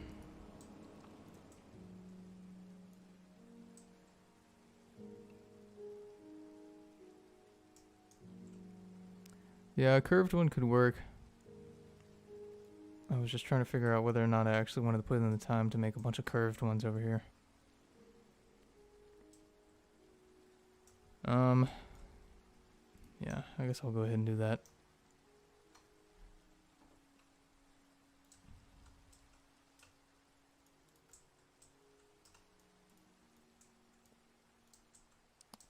Yeah, a curved one could work. I was just trying to figure out whether or not I actually wanted to put in the time to make a bunch of curved ones over here. Yeah, I guess I'll go ahead and do that.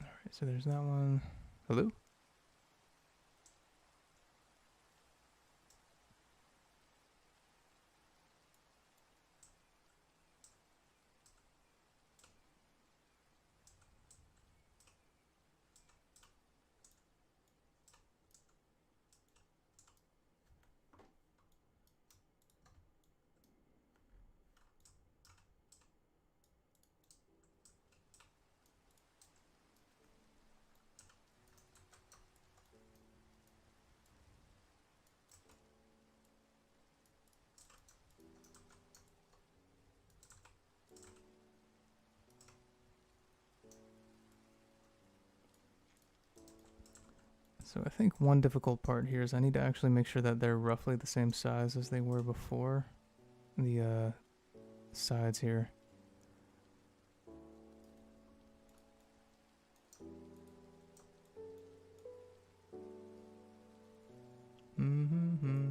Alright, so there's that one. Hello? So I think one difficult part here is I need to actually make sure that they're roughly the same size as they were before. The sides here. Mm-hmm.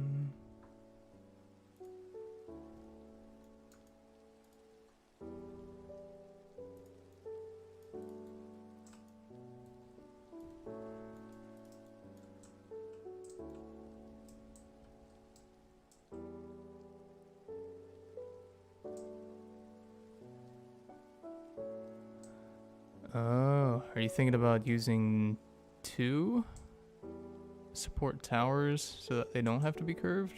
Oh, are you thinking about using 2 support towers so that they don't have to be curved?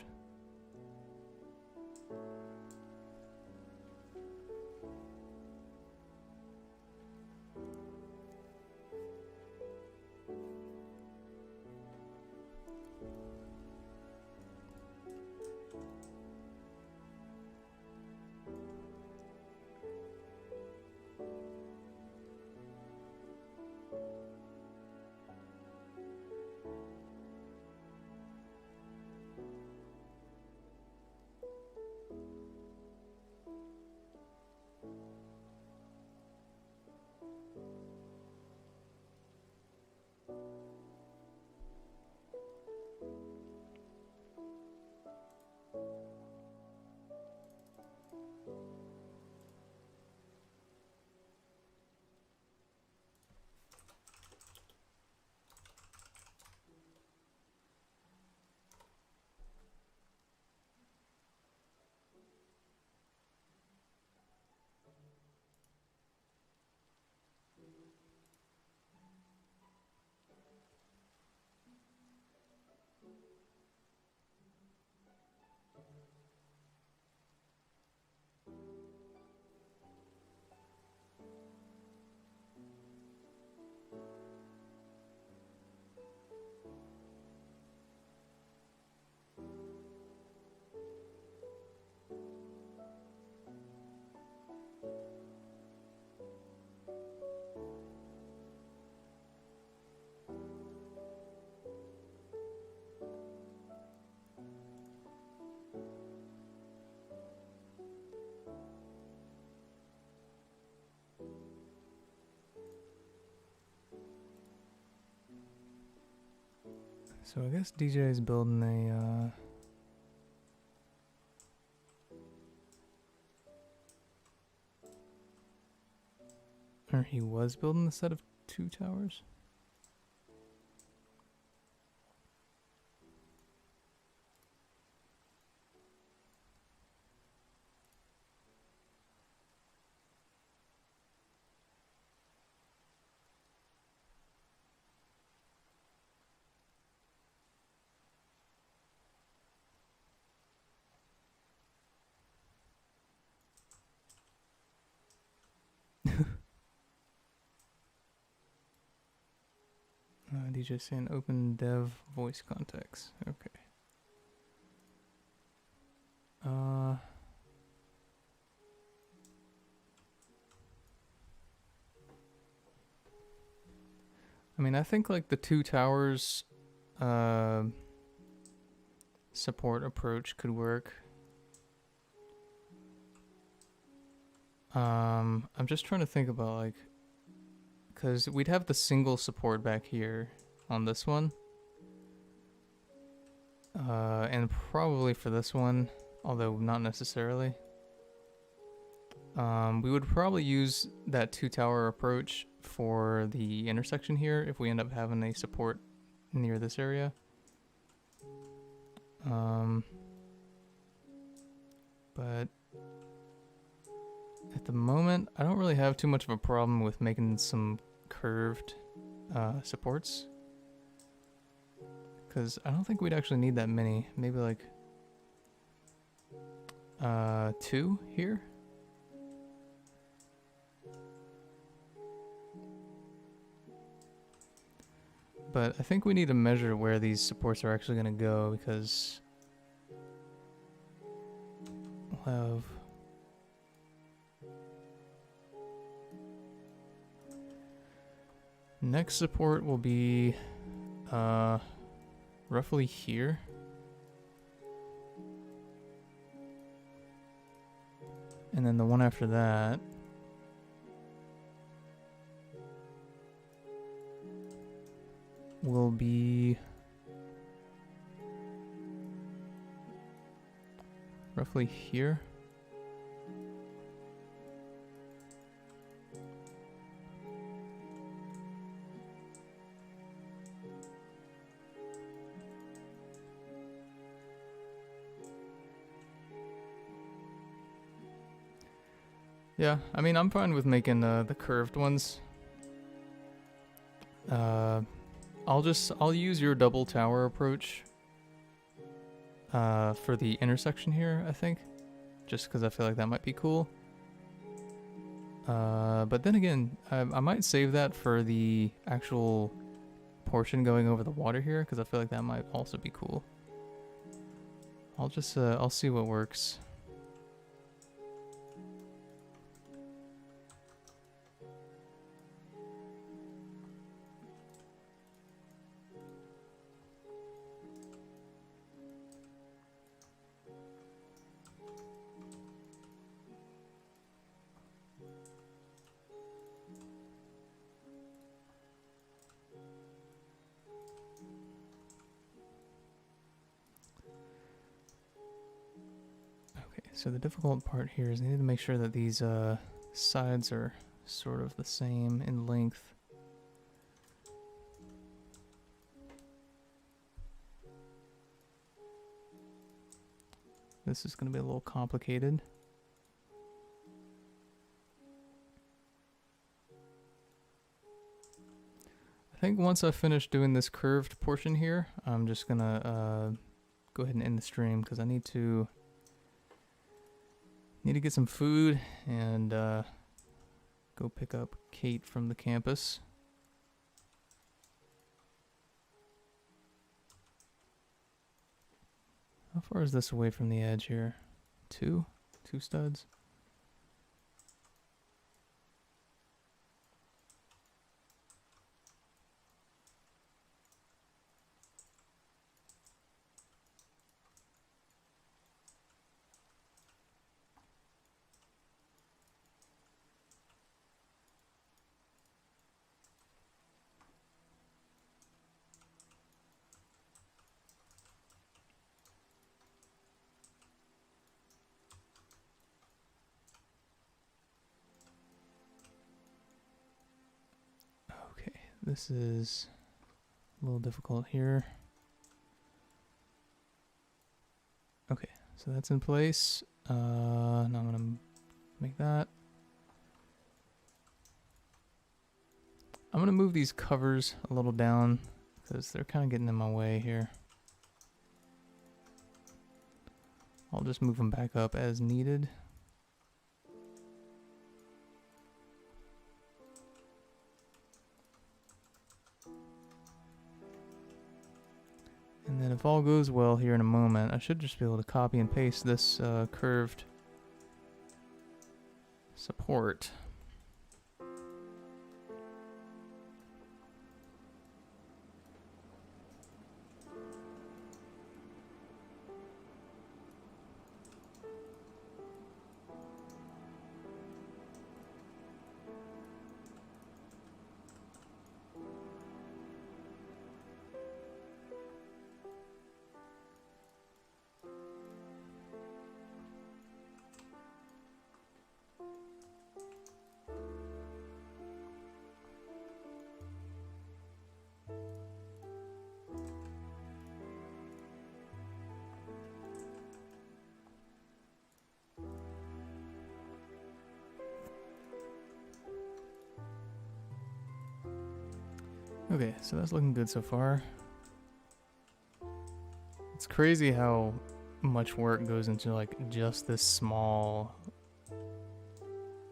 So I guess DJ is building a or he was building a set of 2 towers. DJ saying open dev voice contacts. Okay. I mean, I think like the 2 towers support approach could work. I'm just trying to think about like, because we'd have the single support back here on this one. And probably for this one, although not necessarily. We would probably use that 2 tower approach for the intersection here if we end up having a support near this area. But at the moment, I don't really have too much of a problem with making some curved supports. Because I don't think we'd actually need that many. Maybe like 2 here. But I think we need to measure where these supports are actually going to go, because we'll have next support will be roughly here. And then the one after that will be roughly here. Yeah, I mean, I'm fine with making the curved ones. I'll use your double tower approach for the intersection here, I think, just because I feel like that might be cool. But then again, I might save that for the actual portion going over the water here, because I feel like that might also be cool. I'll just I'll see what works. So the difficult part here is I need to make sure that these sides are sort of the same in length. This is going to be a little complicated. I think once I finish doing this curved portion here, I'm just going to go ahead and end the stream because I need to get some food and go pick up Kate from the campus. How far is this away from the edge here? Two studs. This is a little difficult here. Okay, so that's in place. Now I'm gonna make that. I'm gonna move these covers a little down because they're kind of getting in my way here. I'll just move them back up as needed. And then if all goes well here in a moment, I should just be able to copy and paste this curved support. Okay, so that's looking good so far. It's crazy how much work goes into like just this small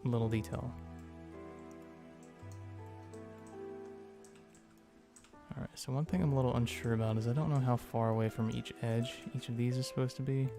little detail. Alright, so one thing I'm a little unsure about is I don't know how far away from each edge each of these is supposed to be.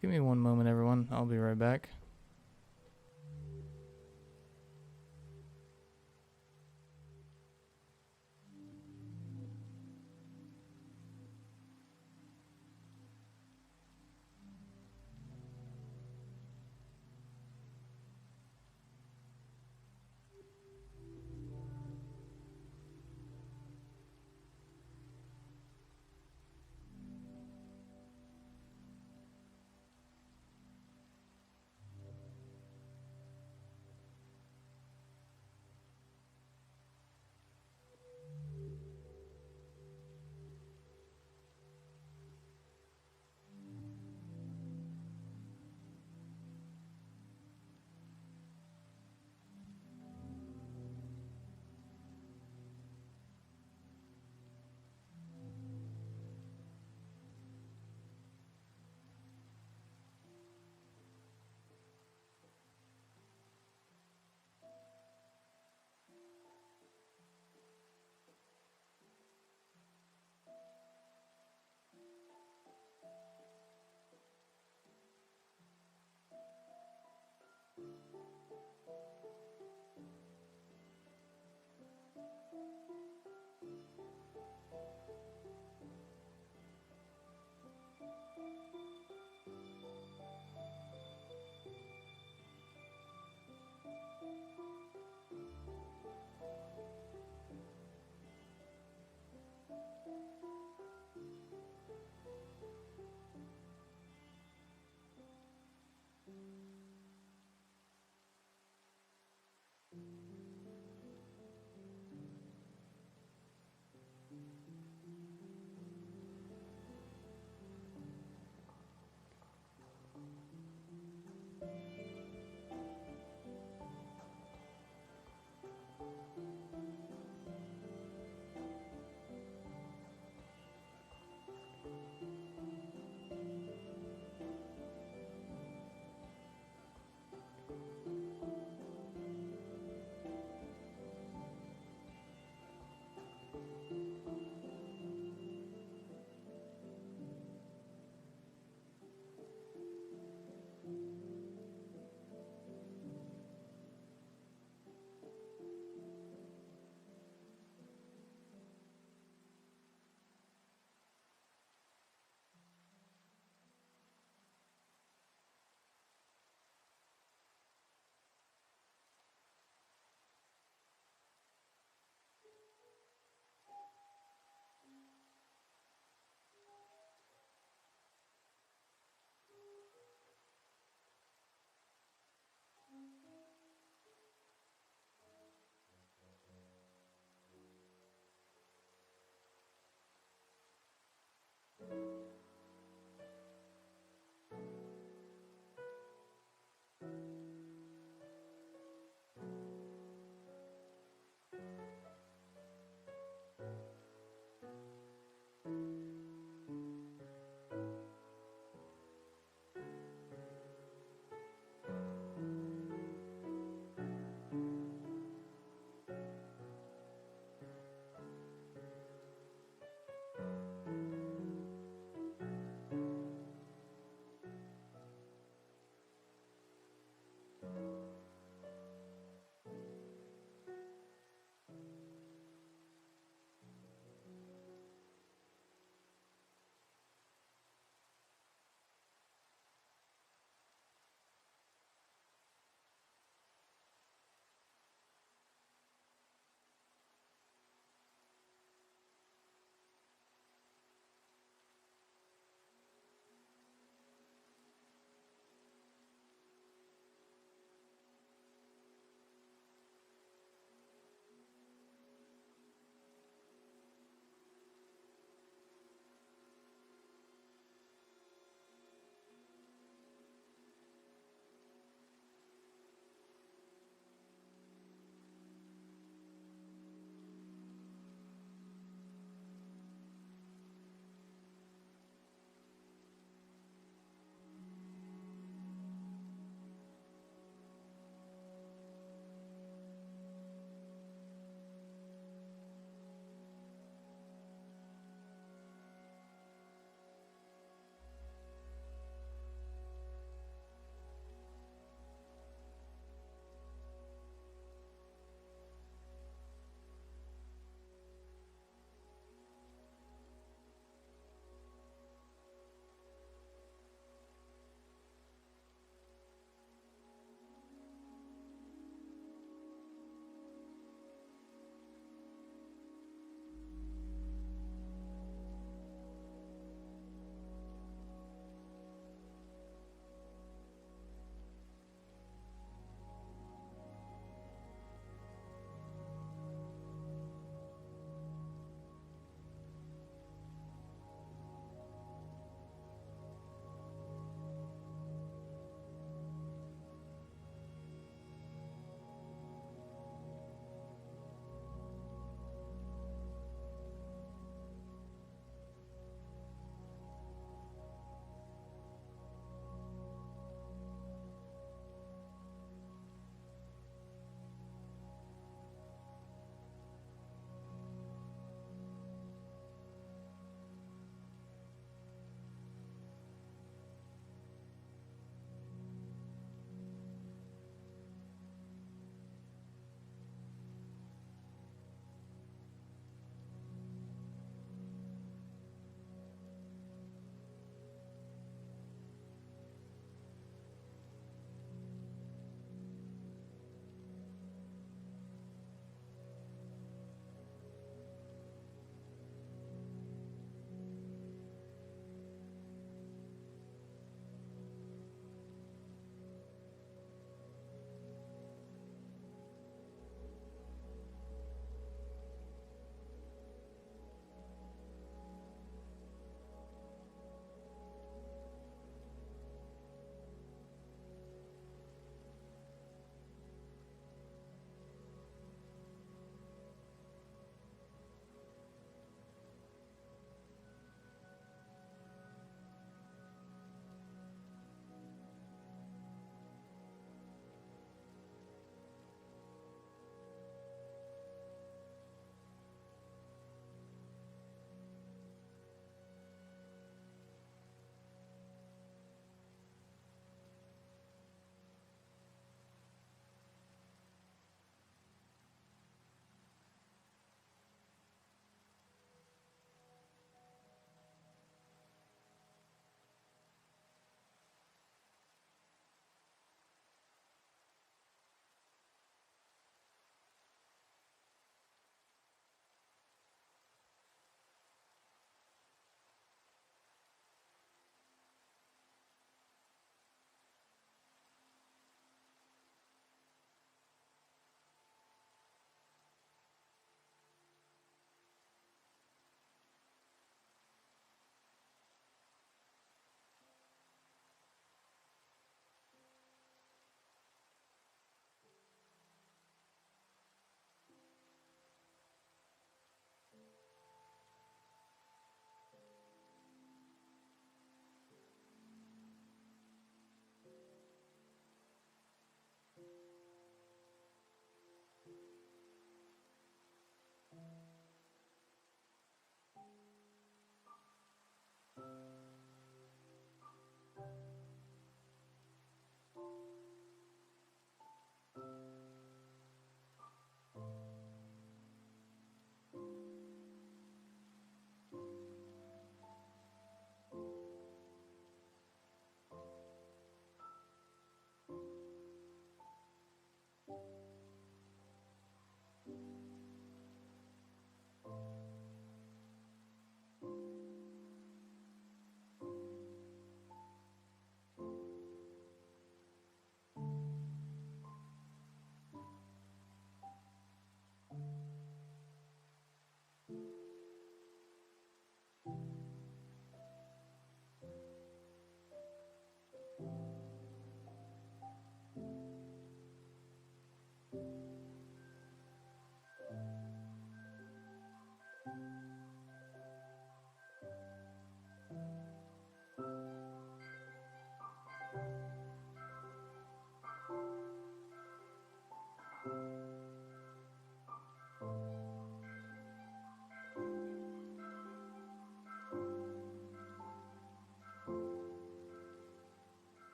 Give me one moment, everyone. I'll be right back.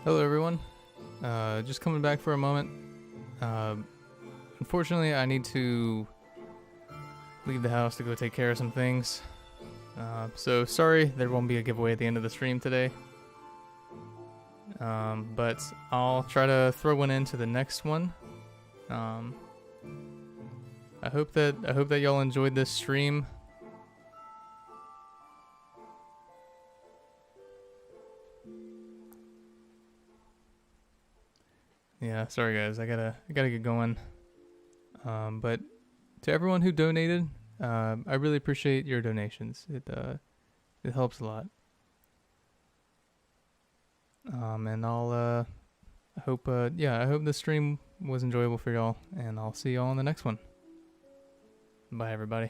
Hello everyone, just coming back for a moment. Unfortunately I need to leave the house to go take care of some things. So sorry there won't be a giveaway at the end of the stream today. But I'll try to throw one into the next one. I hope that y'all enjoyed this stream. Yeah, sorry guys, I gotta get going. But to everyone who donated, I really appreciate your donations. It helps a lot. And I hope this stream was enjoyable for y'all, and I'll see y'all in the next one. Bye everybody.